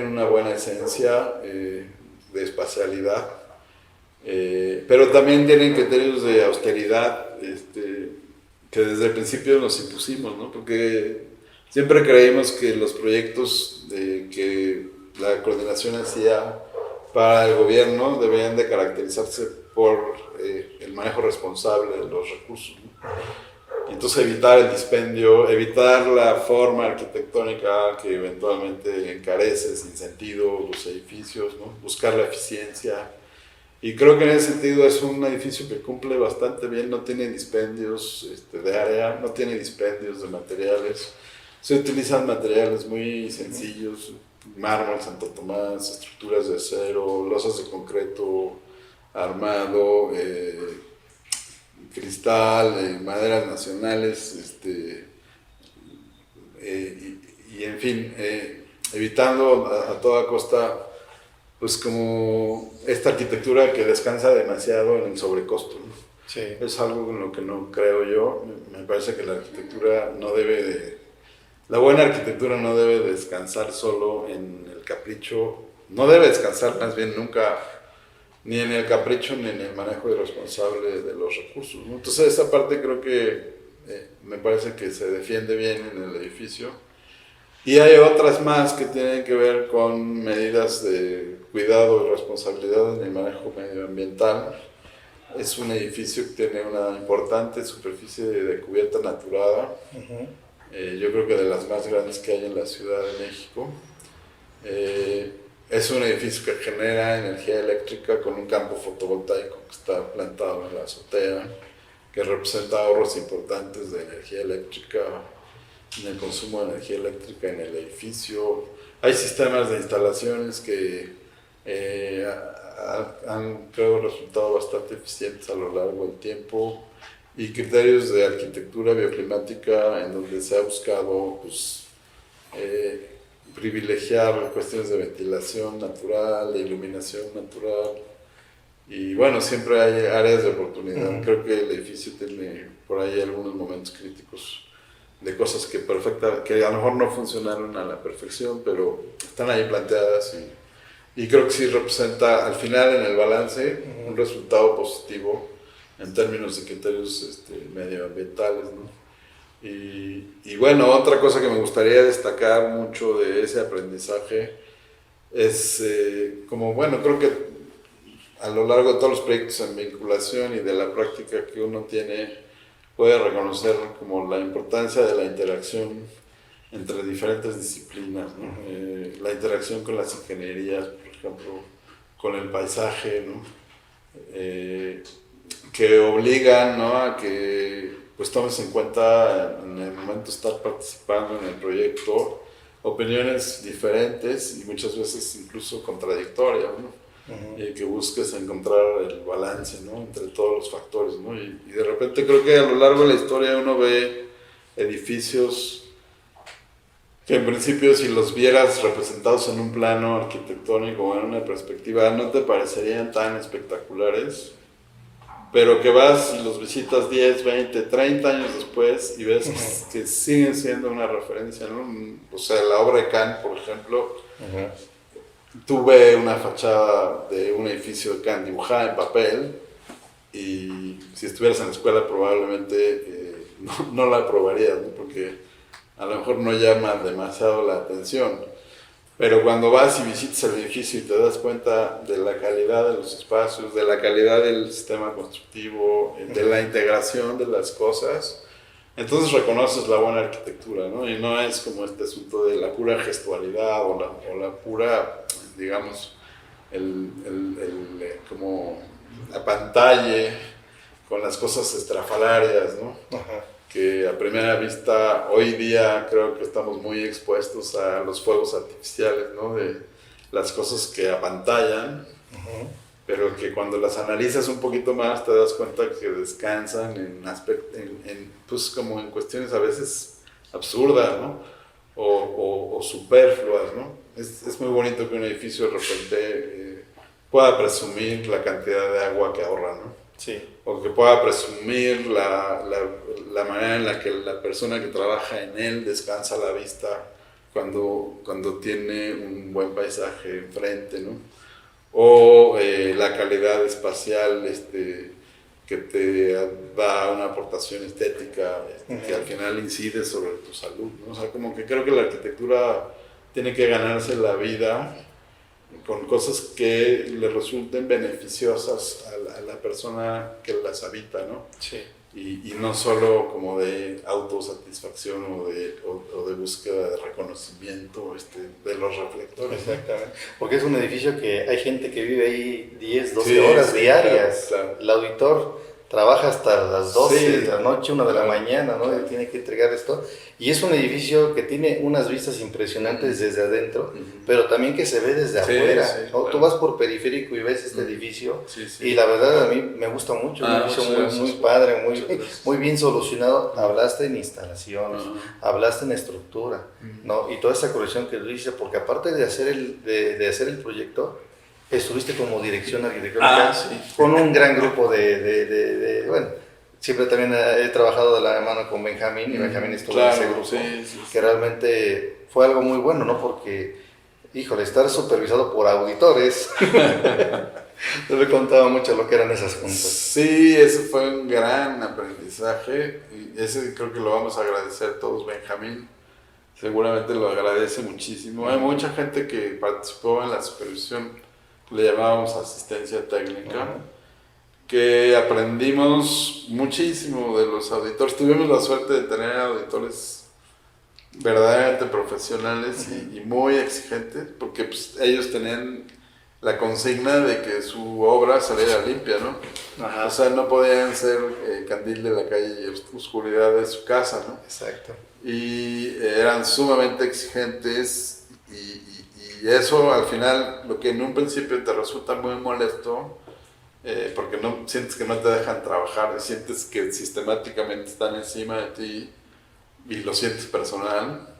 una buena esencia de espacialidad, pero también tienen criterios de austeridad que desde el principio nos impusimos, ¿no? Porque siempre creímos que los proyectos que la coordinación hacía para el gobierno debían de caracterizarse por el manejo responsable de los recursos, ¿no? Entonces evitar el dispendio, evitar la forma arquitectónica que eventualmente encarece sin sentido los edificios, ¿no? Buscar la eficiencia. Y creo que en ese sentido es un edificio que cumple bastante bien, no tiene dispendios de área, no tiene dispendios de materiales. Se utilizan materiales muy sencillos, mármol, Santo Tomás, estructuras de acero, losas de concreto armado, cristal, maderas nacionales, y en fin, evitando a toda costa, pues como esta arquitectura que descansa demasiado en el sobrecosto, ¿no? Sí. Es algo en lo que no creo yo. Me parece que la arquitectura no debe la buena arquitectura no debe descansar solo en el capricho, no debe descansar más bien nunca ni en el capricho ni en el manejo irresponsable de los recursos, ¿no? Entonces esa parte creo que me parece que se defiende bien en el edificio. Y hay otras más que tienen que ver con medidas de cuidado y responsabilidad en el manejo medioambiental. Es un edificio que tiene una importante superficie de cubierta naturada. Yo creo que de las más grandes que hay en la Ciudad de México. Es un edificio que genera energía eléctrica con un campo fotovoltaico que está plantado en la azotea, que representa ahorros importantes de energía eléctrica, en el consumo de energía eléctrica en el edificio. Hay sistemas de instalaciones que han, creo, resultado bastante eficientes a lo largo del tiempo, y criterios de arquitectura bioclimática en donde se ha buscado pues, privilegiar cuestiones de ventilación natural, de iluminación natural, Y bueno, siempre hay áreas de oportunidad. Creo que el edificio tiene por ahí algunos momentos críticos de cosas que a lo mejor no funcionaron a la perfección, pero están ahí planteadas y creo que sí representa al final en el balance un resultado positivo en términos de criterios medioambientales, ¿no? Y bueno, otra cosa que me gustaría destacar mucho de ese aprendizaje es como, bueno, creo que a lo largo de todos los proyectos en vinculación y de la práctica que uno tiene, puede reconocer como la importancia de la interacción entre diferentes disciplinas, ¿no? La interacción con las ingenierías, por ejemplo, con el paisaje, ¿no? Que obligan, ¿no?, a que pues tomes en cuenta en el momento de estar participando en el proyecto opiniones diferentes y muchas veces incluso contradictorias, ¿no? Y que busques encontrar el balance, ¿no?, entre todos los factores, ¿no? Y de repente creo que a lo largo de la historia uno ve edificios que en principio si los vieras representados en un plano arquitectónico o en una perspectiva no te parecerían tan espectaculares, pero que vas y los visitas 10, 20, 30 años después y ves que siguen siendo una referencia, ¿no? O sea, la obra de Kant, por ejemplo, tuve una fachada de un edificio de Kant dibujada en papel y si estuvieras en la escuela probablemente no la aprobarías, ¿no? Porque a lo mejor no llama demasiado la atención. Pero cuando vas y visitas el edificio y te das cuenta de la calidad de los espacios, de la calidad del sistema constructivo, de la integración de las cosas, entonces reconoces la buena arquitectura, ¿no? Y no es como este asunto de la pura gestualidad o la pura, digamos, como la pantalla con las cosas estrafalarias, ¿no? Ajá. Que a primera vista hoy día creo que estamos muy expuestos a los fuegos artificiales, ¿no? De las cosas que apantallan, pero que cuando las analizas un poquito más te das cuenta que descansan pues como en cuestiones a veces absurdas, ¿no? O superfluas, ¿no? Es muy bonito que un edificio de repente pueda presumir la cantidad de agua que ahorra, ¿no? Sí. O que pueda presumir la manera en la que la persona que trabaja en él descansa la vista cuando tiene un buen paisaje enfrente, ¿no? O la calidad espacial que te da una aportación estética que al final incide sobre tu salud, ¿no? O sea, como que creo que la arquitectura tiene que ganarse la vida con cosas que le resulten beneficiosas a la persona que las habita, ¿no? Sí. Y no solo como de autosatisfacción o de búsqueda de reconocimiento de los reflectores. Exactamente. Porque es un edificio que hay gente que vive ahí 10, 12 horas diarias. Claro. El auditor trabaja hasta las 12 de la noche, 1 de la mañana, ¿no? Claro. Y tiene que entregar esto. Y es un edificio que tiene unas vistas impresionantes desde adentro, pero también que se ve desde afuera. Sí, ¿no? claro. Tú vas por periférico y ves este edificio y la verdad a mí me gusta mucho. Un edificio muy padre, muy bien solucionado. Hablaste en instalaciones, hablaste en estructura, ¿no? Y toda esa corrección que tú dices, porque aparte de hacer el proyecto, estuviste como dirección arquitectónica con un gran grupo bueno, siempre también he trabajado de la mano con Benjamín y Benjamín estuvo en ese grupo, que realmente fue algo muy bueno, ¿no? Porque, híjole, estar supervisado por auditores, yo me contaba mucho lo que eran esas juntas. Sí, ese fue un gran aprendizaje y ese creo que lo vamos a agradecer todos. Benjamín seguramente lo agradece muchísimo. Hay mucha gente que participó en la supervisión, le llamábamos asistencia técnica, que aprendimos muchísimo de los auditores. Tuvimos la suerte de tener auditores verdaderamente profesionales y muy exigentes, porque pues, ellos tenían la consigna de que su obra saliera limpia, ¿no? Ajá. O sea, no podían ser candil de la calle y oscuridad de su casa, ¿no? Exacto. Y eran sumamente exigentes y eso al final, lo que en un principio te resulta muy molesto, porque no sientes que no te dejan trabajar, sientes que sistemáticamente están encima de ti y lo sientes personal.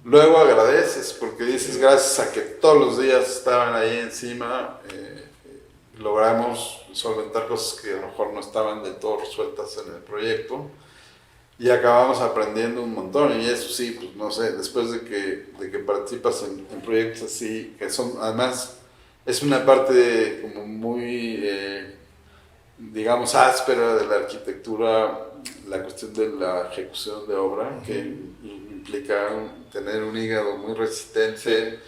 Luego agradeces porque dices gracias a que todos los días estaban ahí encima, logramos solventar cosas que a lo mejor no estaban del todo resueltas en el proyecto y acabamos aprendiendo un montón. Y eso sí, pues no sé, después de que participas en proyectos así, que son, además, es una parte como muy, digamos, áspera de la arquitectura, la cuestión de la ejecución de obra, que implica tener un hígado muy resistente,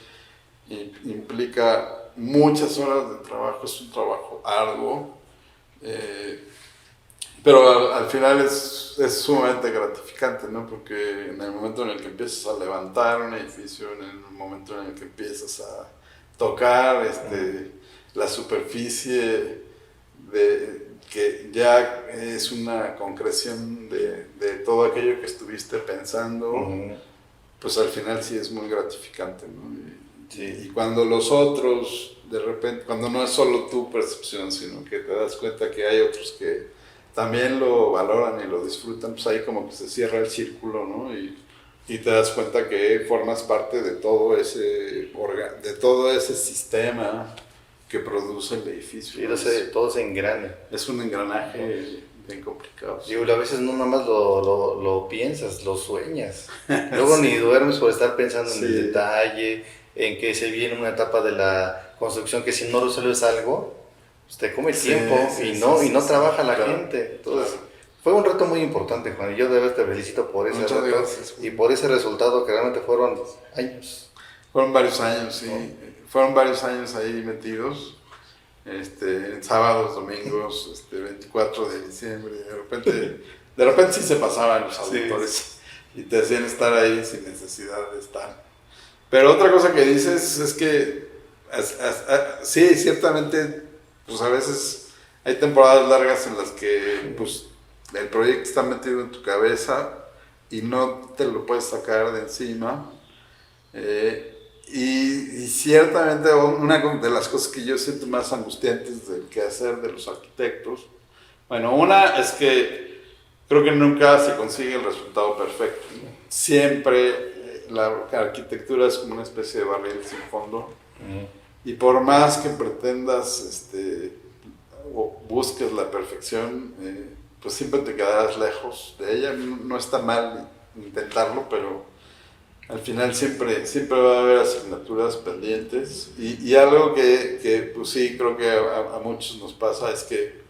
implica muchas horas de trabajo, es un trabajo arduo, pero al final es sumamente gratificante, ¿no? Porque en el momento en el que empiezas a levantar un edificio, en el momento en el que empiezas a tocar la superficie, que ya es una concreción de todo aquello que estuviste pensando, pues al final sí es muy gratificante, ¿no? Y cuando los otros, de repente, cuando no es solo tu percepción, sino que te das cuenta que hay otros que también lo valoran y lo disfrutan, pues ahí como que se cierra el círculo, ¿no? Y te das cuenta que formas parte de todo ese sistema que produce el edificio. Sí, todo se engrana. Es un engranaje bien complicado. Digo, a veces no nada más lo piensas, lo sueñas. Luego ni duermes por estar pensando en el detalle, en que se viene una etapa de la construcción que si no resuelves algo, pues te come el tiempo y no trabaja la gente. Entonces, fue un reto muy importante, Juan, y yo de verdad te felicito por ese reto. Gracias, y por ese resultado que realmente fueron años. Fueron varios años, sí. Fueron varios años ahí metidos. Sábados, domingos, 24 de diciembre, de repente sí se pasaban los auditores y te hacían estar ahí sin necesidad de estar. Pero otra cosa que dices es que sí, ciertamente, pues a veces hay temporadas largas en las que pues, el proyecto está metido en tu cabeza y no te lo puedes sacar de encima. Y ciertamente una de las cosas que yo siento más angustiantes del quehacer de los arquitectos, bueno, una es que creo que nunca se consigue el resultado perfecto, ¿no? Siempre la arquitectura es como una especie de barril sin fondo, y por más que pretendas o busques la perfección, pues siempre te quedarás lejos de ella. No está mal intentarlo, pero al final siempre va a haber asignaturas pendientes y algo que pues sí creo que a muchos nos pasa es que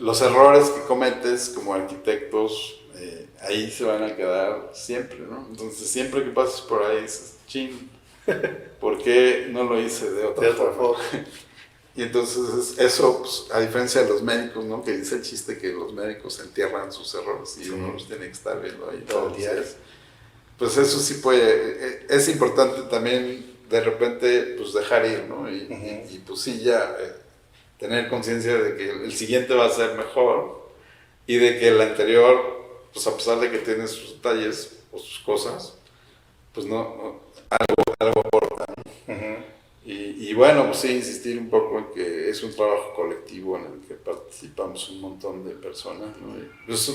los errores que cometes como arquitectos ahí se van a quedar siempre, ¿no? Entonces siempre que pases por ahí dices, ching, ¿por qué no lo hice de otra forma? Y entonces eso, pues, a diferencia de los médicos, ¿no? Que dice el chiste que los médicos entierran sus errores y uno los tiene que estar viendo ahí todos los días. Pues eso sí puede, es importante también de repente pues dejar ir, ¿no? Y pues sí ya tener conciencia de que el siguiente va a ser mejor y de que el anterior, pues a pesar de que tiene sus detalles o sus cosas, pues algo aporta, ¿no? Y bueno, pues sí, insistir un poco en que es un trabajo colectivo en el que participamos un montón de personas, ¿no? Y eso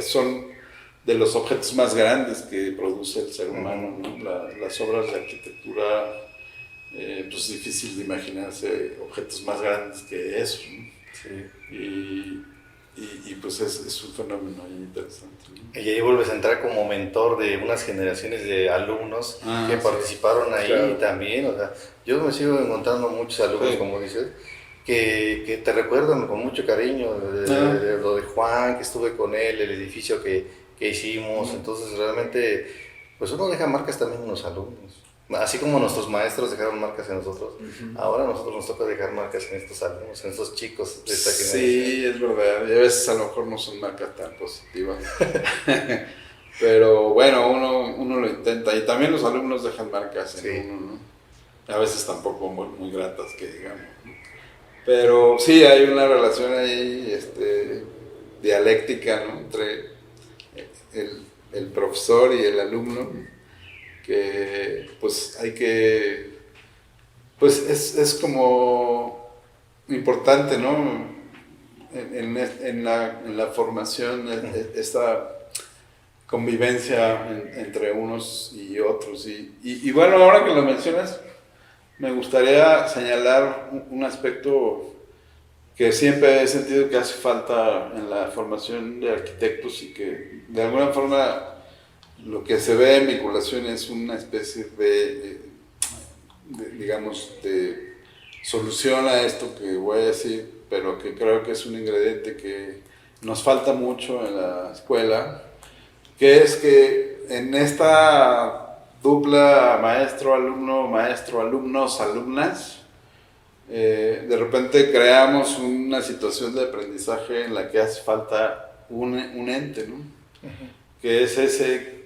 son de los objetos más grandes que produce el ser humano, ¿no? Las obras de arquitectura, pues es difícil de imaginarse objetos más grandes que eso, ¿no? Sí. Y pues es un fenómeno interesante, ¿no? Y ahí vuelves a entrar como mentor de unas generaciones de alumnos que participaron ahí también. O sea, yo me sigo encontrando muchos alumnos, como dices, que te recuerdan con mucho cariño de lo de Juan, que estuve con él, el edificio que hicimos. Entonces realmente pues uno deja marcas también en los alumnos, así como nuestros maestros dejaron marcas en nosotros. Ahora a nosotros nos toca dejar marcas en estos alumnos, en estos chicos de esta generación. Sí, es verdad, y a veces a lo mejor no son marcas tan positivas pero bueno, uno lo intenta y también los alumnos dejan marcas en uno, ¿no? A veces tampoco muy gratas que digamos, ¿no? Pero sí hay una relación ahí dialéctica, ¿no? Entre el profesor y el alumno, que pues hay que, pues es como importante, ¿no? En la formación, esta convivencia entre unos y otros. Y bueno, ahora que lo mencionas, me gustaría señalar un aspecto que siempre he sentido que hace falta en la formación de arquitectos y que de alguna forma lo que se ve en vinculación es una especie digamos, de solución a esto que voy a decir, pero que creo que es un ingrediente que nos falta mucho en la escuela, que es que en esta dupla maestro-alumno, maestro-alumnos-alumnas, de repente creamos una situación de aprendizaje en la que hace falta un ente, ¿no? Que es ese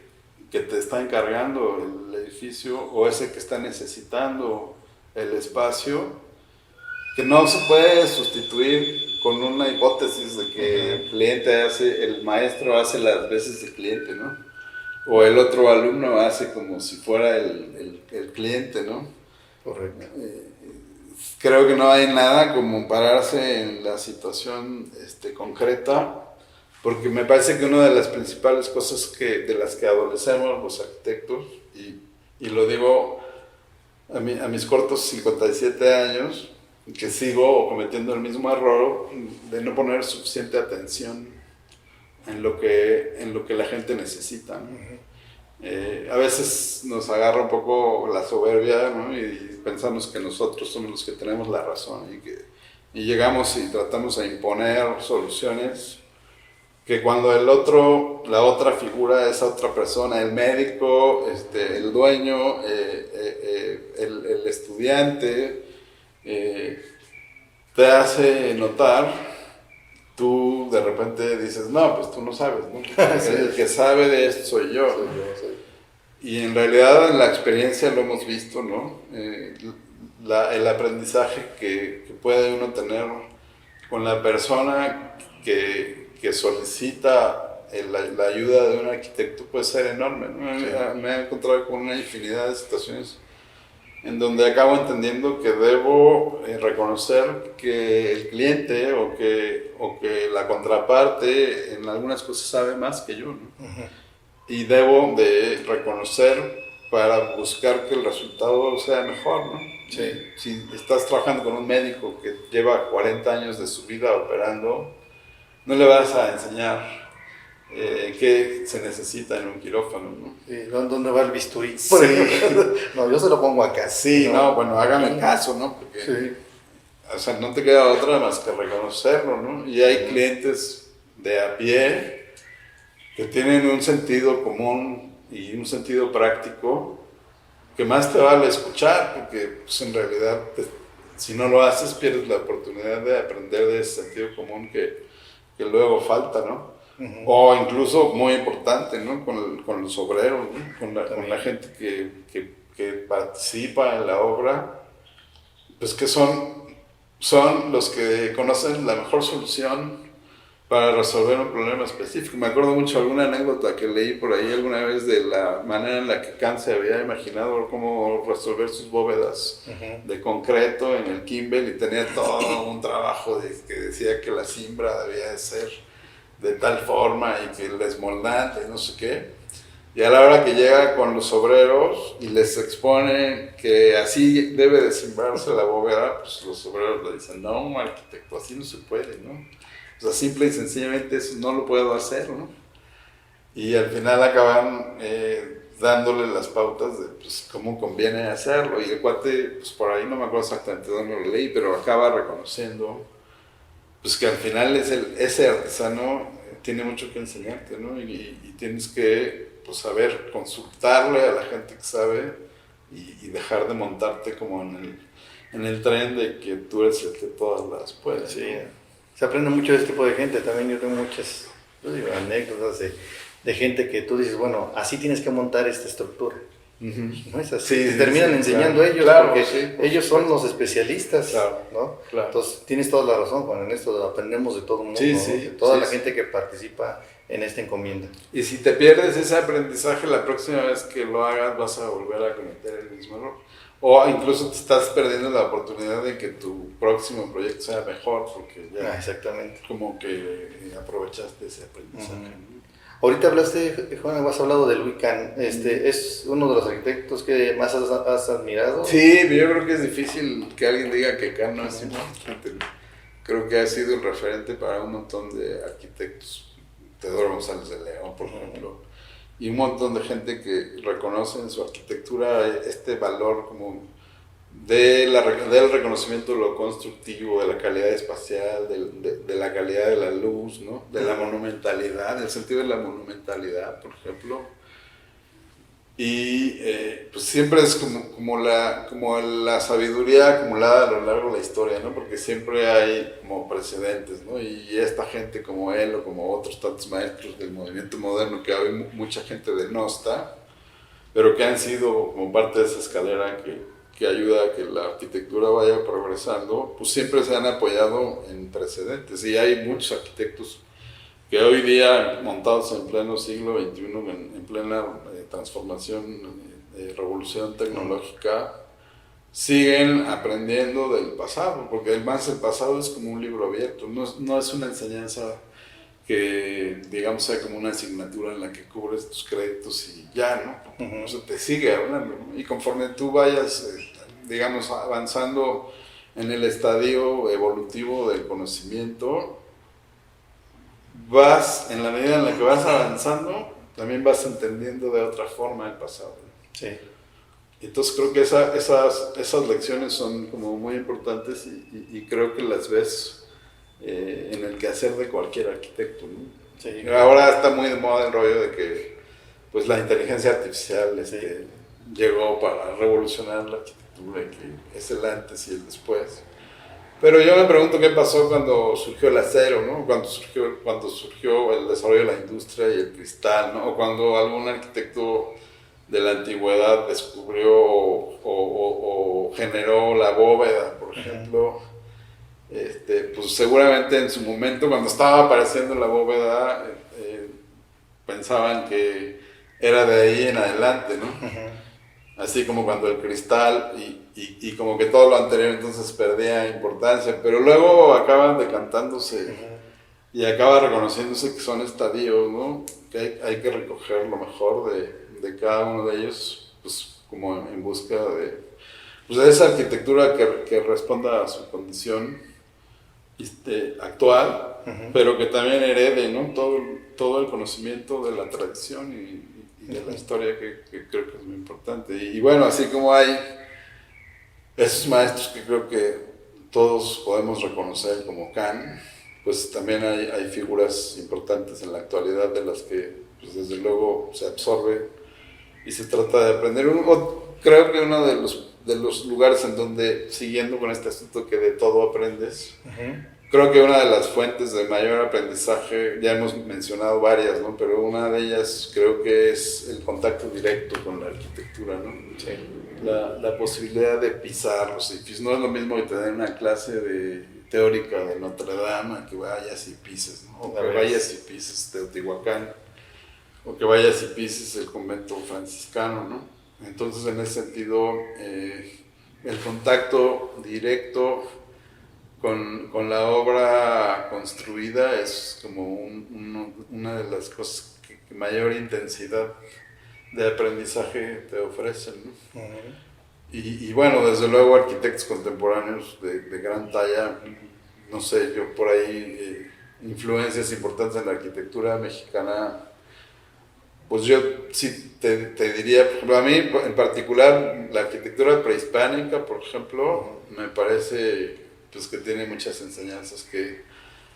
que te está encargando el edificio o ese que está necesitando el espacio, que no se puede sustituir con una hipótesis de que el maestro hace las veces de cliente, ¿no? O el otro alumno hace como si fuera el cliente, ¿no? Correcto. Creo que no hay nada como pararse en la situación concreta, porque me parece que una de las principales cosas de las que adolecemos los arquitectos, y lo digo a mis cortos 57 años, que sigo cometiendo el mismo error de no poner suficiente atención en lo que la gente necesita, ¿no? A veces nos agarra un poco la soberbia, ¿no? Y pensamos que nosotros somos los que tenemos la razón y llegamos y tratamos de imponer soluciones que cuando la otra figura, esa otra persona, el médico, el dueño, el estudiante, te hace notar, tú de repente dices, no, pues tú no sabes, ¿no? El que sabe de esto soy yo. Y en realidad en la experiencia lo hemos visto, ¿no? El aprendizaje que puede uno tener con la persona que solicita la ayuda de un arquitecto puede ser enorme, ¿no? Sí. Me he encontrado con una infinidad de situaciones en donde acabo entendiendo que debo reconocer que el cliente o que la contraparte en algunas cosas sabe más que yo, ¿no? Y debo de reconocer para buscar que el resultado sea mejor, ¿no? Sí. Si estás trabajando con un médico que lleva 40 años de su vida operando, no le vas a enseñar qué se necesita en un quirófano, ¿no? Sí, ¿dónde va el bisturí? Sí. No, yo se lo pongo acá. Sí, no, bueno, hágame caso, ¿no? Porque, Sí. o sea, no te queda otra más que reconocerlo, ¿no? Y hay clientes de a pie que tienen un sentido común y un sentido práctico que más te vale escuchar, porque pues, en realidad si no lo haces pierdes la oportunidad de aprender de ese sentido común que luego falta, ¿no? O incluso muy importante, ¿no? Con los obreros, ¿no? Con la gente que participa en la obra, pues que son los que conocen la mejor solución para resolver un problema específico. Me acuerdo mucho de alguna anécdota que leí por ahí alguna vez de la manera en la que Kant se había imaginado cómo resolver sus bóvedas de concreto en el Kimball, y tenía todo un trabajo que decía que la cimbra debía de ser de tal forma y que el desmoldante y no sé qué. Y a la hora que llega con los obreros y les expone que así debe de cimbrarse la bóveda, pues los obreros le dicen, no, arquitecto, así no se puede, ¿no? O sea, simple y sencillamente eso no lo puedo hacer, ¿no? Y al final acaban dándole las pautas de pues, cómo conviene hacerlo. Y el cuate, pues por ahí no me acuerdo exactamente dónde lo leí, pero acaba reconociendo pues, que al final ese artesano tiene mucho que enseñarte, ¿no? Y tienes que pues, saber consultarle a la gente que sabe y dejar de montarte como en el tren de que tú eres el que todas las puedes. Sí. ¿no? Se aprende mucho de este tipo de gente. También yo tengo muchas anécdotas de gente que tú dices, bueno, así tienes que montar esta estructura. No es así. Te terminan enseñando claro, ellos, claro, porque sí, ellos son los especialistas, claro, ¿no? Claro. Entonces tienes toda la razón, Juan, en esto aprendemos de todo el mundo, Sí, ¿no? sí, de toda sí, la sí. gente que participa en esta encomienda. Y si te pierdes ese aprendizaje, la próxima vez que lo hagas vas a volver a cometer el mismo error. O incluso te estás perdiendo la oportunidad de que tu próximo proyecto sea mejor, porque ya Exactamente. como que aprovechaste ese aprendizaje. ¿no? Ahorita hablaste, Juan, has hablado de Louis Kahn. ¿Es uno de los arquitectos que más has admirado? Sí, yo creo que es difícil que alguien diga que Kahn no es importante. Creo que ha sido el referente para un montón de arquitectos. Teodoro González de León, por ejemplo, y un montón de gente que reconoce en su arquitectura este valor como del reconocimiento de lo constructivo, de la calidad espacial, de la calidad de la luz, ¿no? De la monumentalidad, el sentido de la monumentalidad, por ejemplo. Y pues siempre es como la sabiduría acumulada a lo largo de la historia, ¿no? Porque siempre hay como precedentes, ¿no? Y esta gente como él o como otros tantos maestros del movimiento moderno que hoy mucha gente denosta, pero que han sido como parte de esa escalera que ayuda a que la arquitectura vaya progresando, pues siempre se han apoyado en precedentes. Y hay muchos arquitectos que hoy día, montados en pleno siglo XXI, en plena transformación, revolución tecnológica, siguen aprendiendo del pasado, porque además el pasado es como un libro abierto, no es una enseñanza que, digamos, sea como una asignatura en la que cubres tus créditos y ya, ¿no? O sea, te sigue hablando, ¿no? Y conforme tú vayas, digamos, avanzando en el estadio evolutivo del conocimiento, en la medida en la que vas avanzando, también vas entendiendo de otra forma el pasado. Sí. Entonces creo que esas lecciones son como muy importantes y creo que las ves en el quehacer de cualquier arquitecto, ¿no? Sí. Ahora está muy de moda el rollo de que pues, la inteligencia artificial llegó para revolucionar la arquitectura y que es el antes y el después. Pero yo me pregunto qué pasó cuando surgió el acero, ¿no? Cuando surgió el desarrollo de la industria y el cristal, ¿no? O cuando algún arquitecto de la antigüedad descubrió o generó la bóveda, por ejemplo. Pues seguramente en su momento, cuando estaba apareciendo la bóveda, pensaban que era de ahí en adelante, ¿no? Así como cuando el cristal y como que todo lo anterior entonces perdía importancia, pero luego acaban decantándose y acaba reconociéndose que son estadios, ¿no? Que hay que recoger lo mejor de cada uno de ellos, pues como en busca de esa arquitectura que responda a su condición actual, pero que también herede, ¿no? Todo el conocimiento de la tradición y de la historia que creo que es muy importante. Y bueno, así como hay esos maestros que creo que todos podemos reconocer como Kahn, pues también hay figuras importantes en la actualidad de las que pues desde luego se absorbe y se trata de aprender. Creo que uno de los lugares en donde, siguiendo con este asunto que de todo aprendes, creo que una de las fuentes de mayor aprendizaje, ya hemos mencionado varias, ¿no? Pero una de ellas creo que es el contacto directo con la arquitectura, ¿no? Sí. La posibilidad de pisar los edificios. No es lo mismo que tener una clase teórica de Notre Dame, que vayas y pises, ¿no? O que vayas y pises Teotihuacán, o que vayas y pises el convento franciscano, ¿no? Entonces, en ese sentido, el contacto directo con la obra construida es como una de las cosas que mayor intensidad de aprendizaje te ofrecen, ¿no? Y bueno, desde luego arquitectos contemporáneos de gran talla, no sé, yo por ahí, influencias importantes en la arquitectura mexicana, pues yo sí te diría, por ejemplo, a mí en particular la arquitectura prehispánica, por ejemplo, me parece pues, que tiene muchas enseñanzas que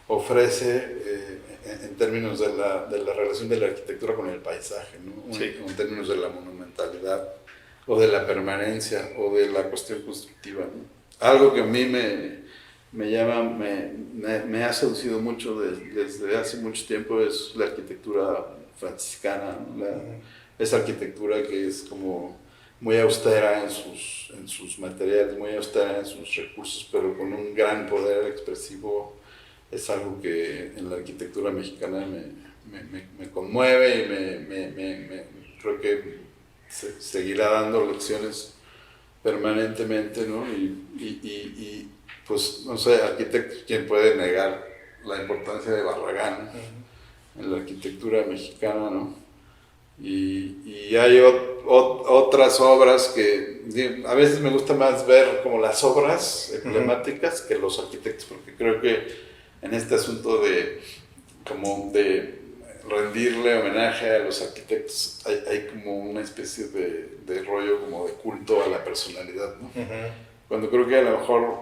ofrece en términos de la relación de la arquitectura con el paisaje, ¿no? Sí. En términos de la monumentalidad o de la permanencia o de la cuestión constructiva, ¿no? Algo que a mí me ha seducido mucho desde hace mucho tiempo es la arquitectura franciscana, ¿no? Esa arquitectura que es como muy austera en sus materiales, muy austera en sus recursos, pero con un gran poder expresivo. Es algo que en la arquitectura mexicana me conmueve y creo que seguirá dando lecciones permanentemente, ¿no? Y pues, no sé, arquitectos, ¿quién puede negar la importancia de Barragán en la arquitectura mexicana, ¿no? Y hay otras obras que a veces me gusta más ver como las obras emblemáticas que los arquitectos, porque creo que en este asunto de rendirle homenaje a los arquitectos hay como una especie de rollo como de culto a la personalidad, ¿no? Cuando creo que a lo mejor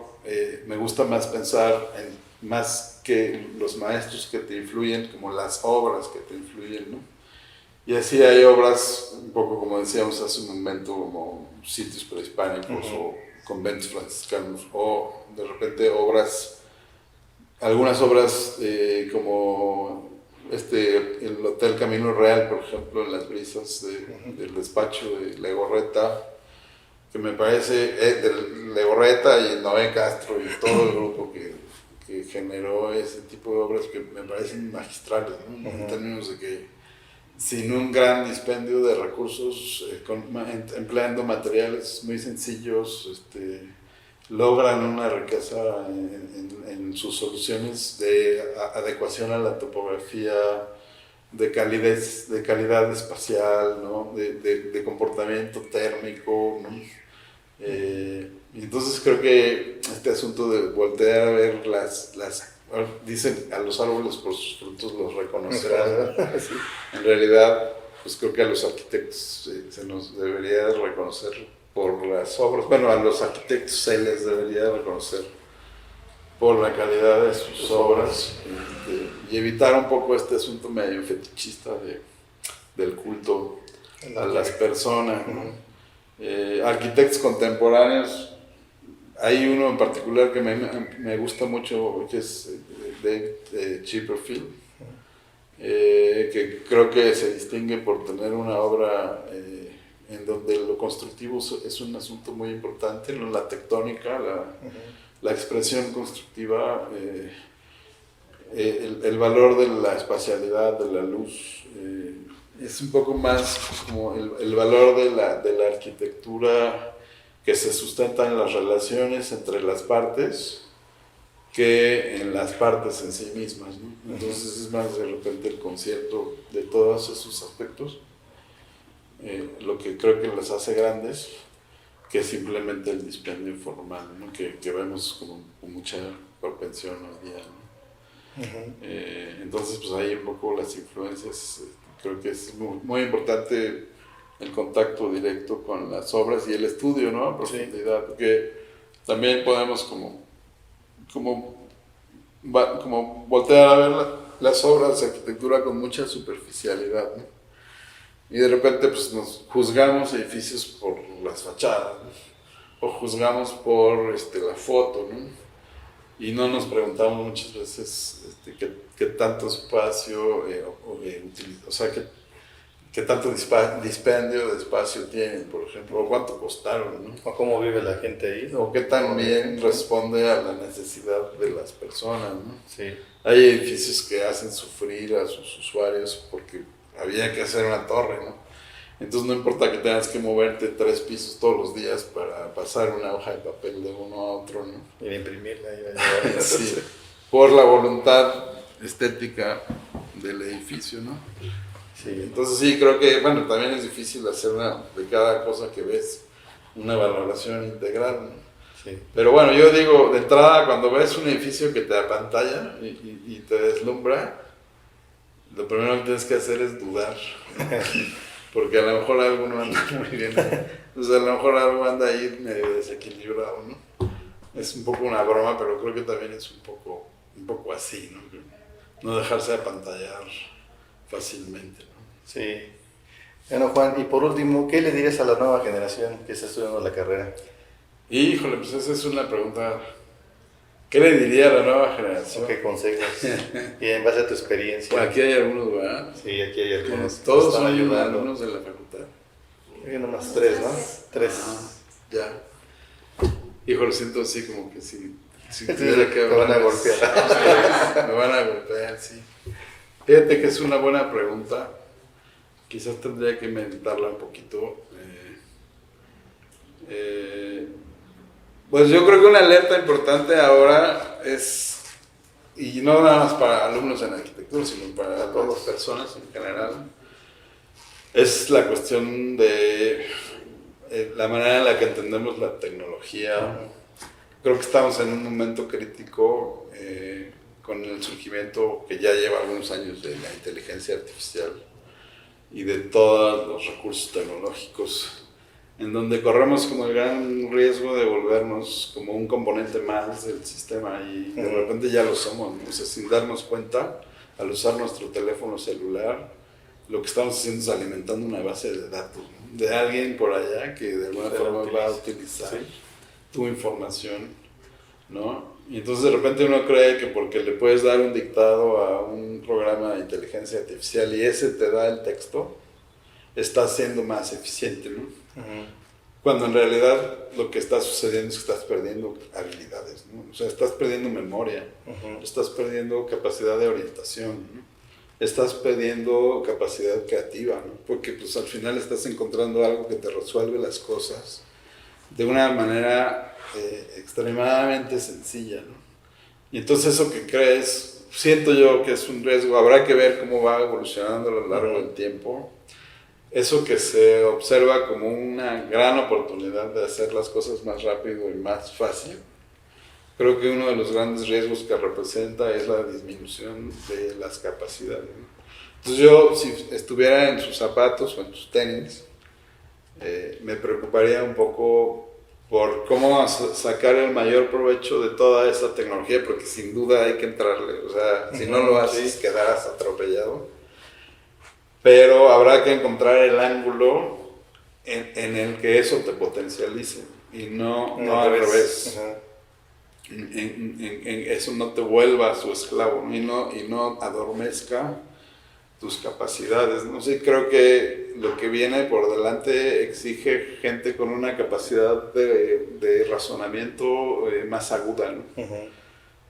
me gusta más pensar en más que los maestros que te influyen, como las obras que te influyen, ¿no? Y así hay obras, un poco como decíamos hace un momento, como sitios prehispánicos o conventos franciscanos, o de repente algunas obras como el Hotel Camino Real, por ejemplo, en las brisas del despacho de Legorreta, que me parece, de Legorreta y Noé Castro y todo el grupo que generó ese tipo de obras que me parecen magistrales, ¿no? En términos de que sin un gran dispendio de recursos, empleando materiales muy sencillos, logran una riqueza en sus soluciones de adecuación a la topografía, de calidad espacial, ¿no? de comportamiento térmico, ¿no? Entonces creo que este asunto de voltear a ver dicen a los árboles por sus frutos los reconocerán. Sí. En realidad, pues creo que a los arquitectos se nos debería reconocer por las obras. Bueno, a los arquitectos se les debería reconocer por la calidad de sus obras y evitar un poco este asunto medio fetichista del culto a las personas, ¿no? Arquitectos contemporáneos, hay uno en particular que me gusta mucho, que es David Chipperfield, que creo que se distingue por tener una obra en donde lo constructivo es un asunto muy importante, ¿no? La tectónica, la expresión constructiva, el valor de la espacialidad, de la luz, es un poco más como el valor de la arquitectura que se sustenta en las relaciones entre las partes que en las partes en sí mismas, ¿no? Entonces es más de repente el concierto de todos esos aspectos, lo que creo que las hace grandes, que simplemente el dispendio formal, ¿no? que vemos como con mucha propensión hoy día, ¿no? Entonces pues ahí un poco las influencias, creo que es muy importante el contacto directo con las obras y el estudio, ¿no? A profundidad, porque también podemos como voltear a ver las obras de arquitectura con mucha superficialidad, ¿no? Y de repente pues nos juzgamos edificios por las fachadas, ¿no? O juzgamos por la foto, ¿no? Y no nos preguntamos muchas veces qué tanto espacio o sea, qué tanto dispendio de espacio tienen, por ejemplo, o cuánto costaron, ¿no? O cómo vive la gente ahí, ¿no? O qué tan bien responde a la necesidad de las personas, ¿no? Sí. Hay edificios que hacen sufrir a sus usuarios porque había que hacer una torre, ¿no? Entonces no importa que tengas que moverte 3 pisos todos los días para pasar una hoja de papel de uno a otro, ¿no? Y imprimirla. Sí, por la voluntad estética del edificio, ¿no? Sí. Entonces sí, creo que, bueno, también es difícil hacer de cada cosa que ves una valoración integral, ¿no? Sí. Pero bueno, yo digo, de entrada, cuando ves un edificio que te apantalla y te deslumbra, lo primero que tienes que hacer es dudar, porque a lo mejor algo no anda muy bien, o sea, a lo mejor algo anda ahí medio desequilibrado, ¿no? Es un poco una broma, pero creo que también es un poco así, ¿no? No dejarse apantallar fácilmente, ¿no? Sí. Bueno, Juan, y por último, ¿qué le dirías a la nueva generación que está estudiando la carrera? Híjole, pues esa es una pregunta. ¿Qué le diría a la nueva generación? ¿Qué consejos? Y en base a tu experiencia. Bueno, aquí hay algunos, ¿verdad? Sí, aquí hay algunos. Todos están son ayudando. alumnos de la facultad. Hay nomás 3, ¿no? 3. Ya. Híjole, siento así como que si tuviera que te van a hablar, golpear. me van a golpear, sí. Fíjate que es una buena pregunta. Quizás tendría que meditarla un poquito. Pues yo creo que una alerta importante ahora es y no nada más para alumnos en arquitectura, sino para todas las personas en general, es la cuestión de la manera en la que entendemos la tecnología. Creo que estamos en un momento crítico con el surgimiento que ya lleva algunos años de la inteligencia artificial y de todos los recursos tecnológicos, en donde corremos como el gran riesgo de volvernos como un componente más del sistema y de repente ya lo somos, ¿no? O sea, sin darnos cuenta, al usar nuestro teléfono celular, lo que estamos haciendo es alimentando una base de datos, ¿no? De alguien por allá que de alguna forma va a utilizar tu información, ¿no? Y entonces de repente uno cree que porque le puedes dar un dictado a un programa de inteligencia artificial y ese te da el texto, estás siendo más eficiente, ¿no? Cuando en realidad lo que está sucediendo es que estás perdiendo habilidades, ¿no? O sea, estás perdiendo memoria, estás perdiendo capacidad de orientación, ¿no? Estás perdiendo capacidad creativa, ¿no? Porque pues al final estás encontrando algo que te resuelve las cosas de una manera extremadamente sencilla, ¿no? Y entonces eso que crees, siento yo que es un riesgo, habrá que ver cómo va evolucionando a lo largo del tiempo. Eso que se observa como una gran oportunidad de hacer las cosas más rápido y más fácil, creo que uno de los grandes riesgos que representa es la disminución de las capacidades, ¿no? Entonces yo, si estuviera en sus zapatos o en sus tenis, me preocuparía un poco por cómo sacar el mayor provecho de toda esa tecnología, porque sin duda hay que entrarle, o sea, si no lo haces quedarás atropellado, pero habrá que encontrar el ángulo en el que eso te potencialice y no al revés. En eso no te vuelva su esclavo y no adormezca tus capacidades, ¿no? Sí, creo que lo que viene por delante exige gente con una capacidad de razonamiento más aguda, ¿no?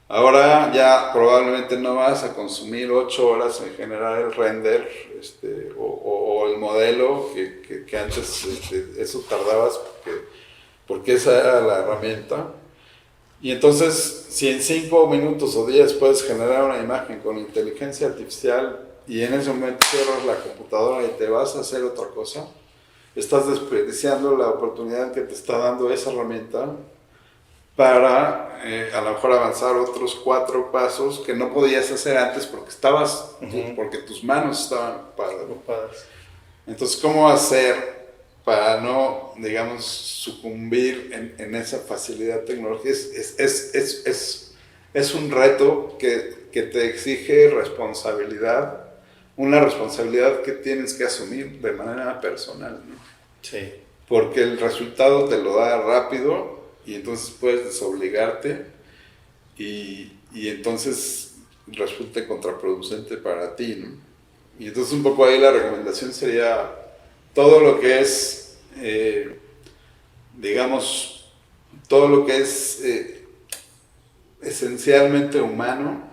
Ahora ya probablemente no vas a consumir 8 horas en generar el render o el modelo que antes eso tardabas porque esa era la herramienta. Y entonces, si en 5 minutos o 10 puedes generar una imagen con inteligencia artificial y en ese momento cierras la computadora y te vas a hacer otra cosa, estás desperdiciando la oportunidad que te está dando esa herramienta para a lo mejor avanzar otros 4 pasos que no podías hacer antes porque porque tus manos estaban ocupadas. Entonces, ¿cómo hacer para no, digamos, sucumbir en esa facilidad tecnológica? Es un reto que te exige responsabilidad, una responsabilidad que tienes que asumir de manera personal, ¿no? Sí. Porque el resultado te lo da rápido y entonces puedes desobligarte y entonces resulta contraproducente para ti, ¿no? Y entonces un poco ahí la recomendación sería todo lo que es, digamos, todo lo que es esencialmente humano,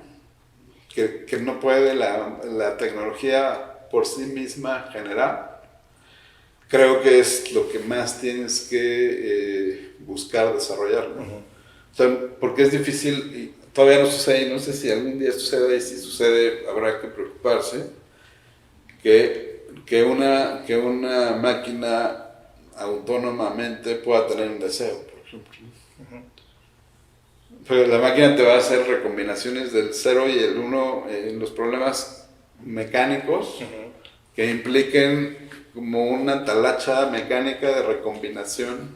que no puede la tecnología por sí misma generar, creo que es lo que más tienes que buscar desarrollar, ¿no? O sea, porque es difícil, y todavía no sucede, y no sé si algún día sucede, y si sucede habrá que preocuparse, que una máquina autónomamente pueda tener un deseo, por ejemplo. Pero la máquina te va a hacer recombinaciones del 0 y el 1 en los problemas mecánicos que impliquen como una talacha mecánica de recombinación,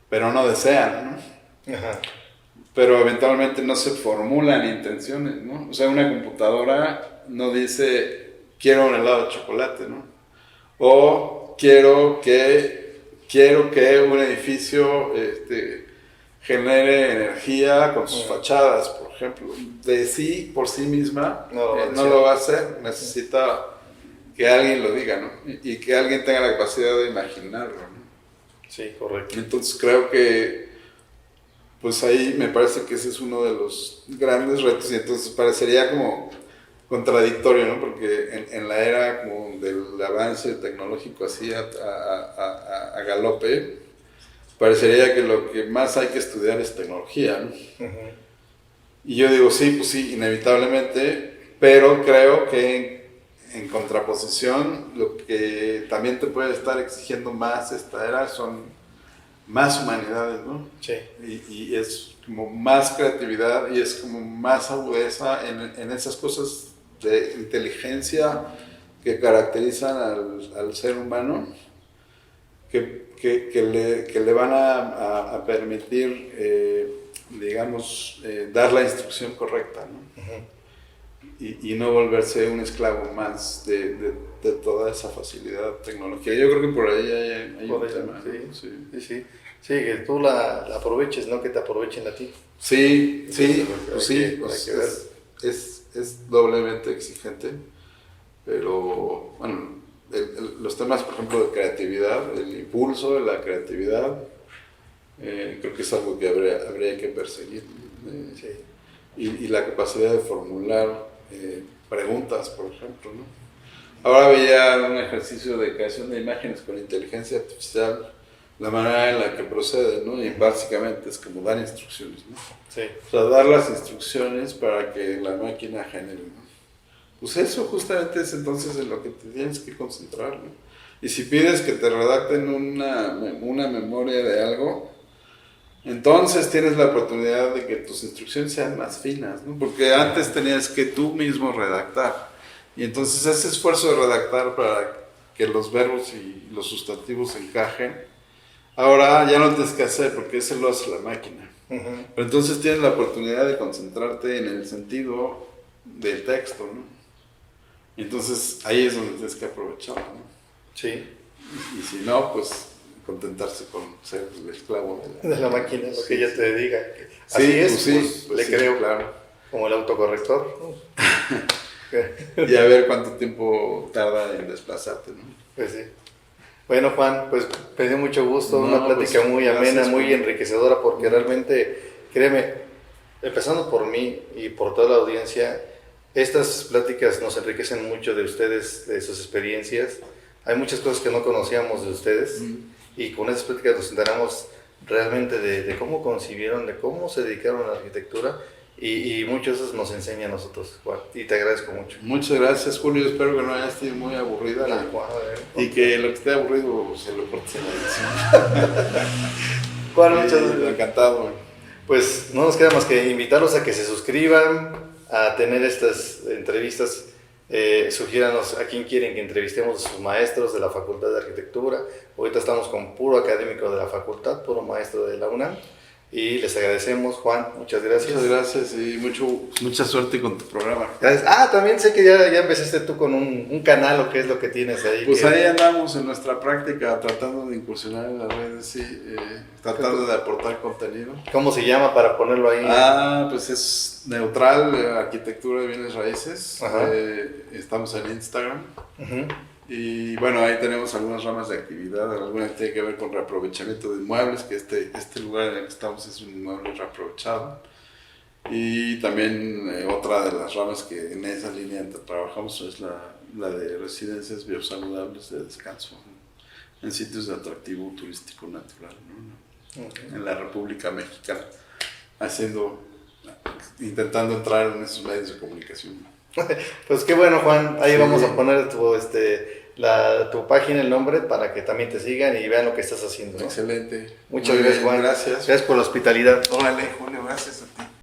pero no desean, ¿no? Pero eventualmente no se formulan intenciones, ¿no? O sea, una computadora no dice quiero un helado de chocolate, ¿no? O quiero que un edificio genere energía con sus fachadas, por ejemplo. De sí, por sí misma, no lo va a hacer. Necesita que alguien lo diga, ¿no? Y que alguien tenga la capacidad de imaginarlo, ¿no? Sí, correcto. Entonces creo que pues ahí me parece que ese es uno de los grandes retos, y entonces parecería como contradictorio, ¿no? Porque en la era como del avance tecnológico así a galope, parecería que lo que más hay que estudiar es tecnología, ¿no? Y yo digo, sí, pues sí, inevitablemente, pero creo que en contraposición, lo que también te puede estar exigiendo más esta era son más humanidades, ¿no? Sí. Y es como más creatividad y es como más agudeza en esas cosas de inteligencia que caracterizan al ser humano, que le van a permitir, digamos, dar la instrucción correcta, ¿no? Y no volverse un esclavo más de toda esa facilidad tecnológica. Yo creo que por ahí hay Por un ahí, tema, sí, ¿no? Sí. sí, sí. Sí, que tú la aproveches, no que te aprovechen a ti. Sí, sí, Hay pues sí, pues que ver. es doblemente exigente, pero bueno, los temas, por ejemplo, de creatividad, el impulso de la creatividad, creo que es algo que habría que perseguir. Sí. Y la capacidad de formular preguntas, por ejemplo, ¿no? Ahora veía un ejercicio de creación de imágenes con inteligencia artificial, la manera en la que procede, ¿no? Y básicamente es como dar instrucciones, ¿no? Sí. O sea, dar las instrucciones para que la máquina genere, ¿no? Pues eso justamente es entonces en lo que te tienes que concentrar, ¿no? Y si pides que te redacten una memoria de algo, entonces tienes la oportunidad de que tus instrucciones sean más finas, ¿no? Porque antes tenías que tú mismo redactar. Y entonces ese esfuerzo de redactar para que los verbos y los sustantivos encajen, ahora ya no tienes que hacer porque ese lo hace la máquina. Uh-huh. Pero entonces tienes la oportunidad de concentrarte en el sentido del texto, ¿no? Y entonces ahí es donde tienes que aprovecharlo, ¿no? Sí. Y si no, pues contentarse con ser el esclavo De la máquina, lo que ella te diga. Sí, Así es, pues sí, pues, le sí, creo. claro. Como el autocorrector. Y a ver cuánto tiempo tarda en desplazarte, ¿no? Pues sí. Bueno, Juan, pues me dio mucho gusto, No, una plática pues, muy amena, gracias, muy Juan. enriquecedora, porque realmente, créeme, empezando por mí y por toda la audiencia, estas pláticas nos enriquecen mucho de ustedes, de sus experiencias. Hay muchas cosas que no conocíamos de ustedes y con estas pláticas nos enteramos realmente de cómo concibieron, de cómo se dedicaron a la arquitectura y mucho de eso nos enseña a nosotros, Juan, y te agradezco mucho. Muchas gracias, Julio. Espero que no haya sido muy aburrida Ah, Juan, y que lo que esté aburrido se lo cortes en la edición. Juan, muchas Sí, gracias. encantado. Pues no nos queda más que invitarlos a que se suscriban, a tener estas entrevistas. Sugiéranos a quién quieren que entrevistemos a sus maestros de la Facultad de Arquitectura. Ahorita estamos con puro académico de la facultad, puro maestro de la UNAM. Y les agradecemos, Juan, muchas gracias. Muchas gracias y mucha suerte con tu programa. Gracias. Ah, también sé que ya empezaste tú con un canal, o qué es lo que tienes ahí. Pues que... ahí andamos en nuestra práctica tratando de incursionar en las redes, sí, tratando de aportar contenido. ¿Cómo se llama para ponerlo ahí? Pues es neutral, arquitectura de bienes raíces. Estamos en Instagram. Uh-huh. Y bueno, ahí tenemos algunas ramas de actividad, algunas que tienen que ver con reaprovechamiento de inmuebles, que este lugar en el que estamos es un inmueble reaprovechado. Y también otra de las ramas que en esa línea trabajamos es la de residencias biosaludables de descanso, ¿no? En sitios de atractivo turístico natural, ¿no? Okay. En la República Mexicana, intentando entrar en esos medios de comunicación. Pues qué bueno, Juan, ahí sí. Vamos a poner tu página, el nombre, para que también te sigan y vean lo que estás haciendo, ¿no? Excelente. Muchas gracias, Juan. Gracias. Gracias por la hospitalidad. Órale, Julio, gracias a ti.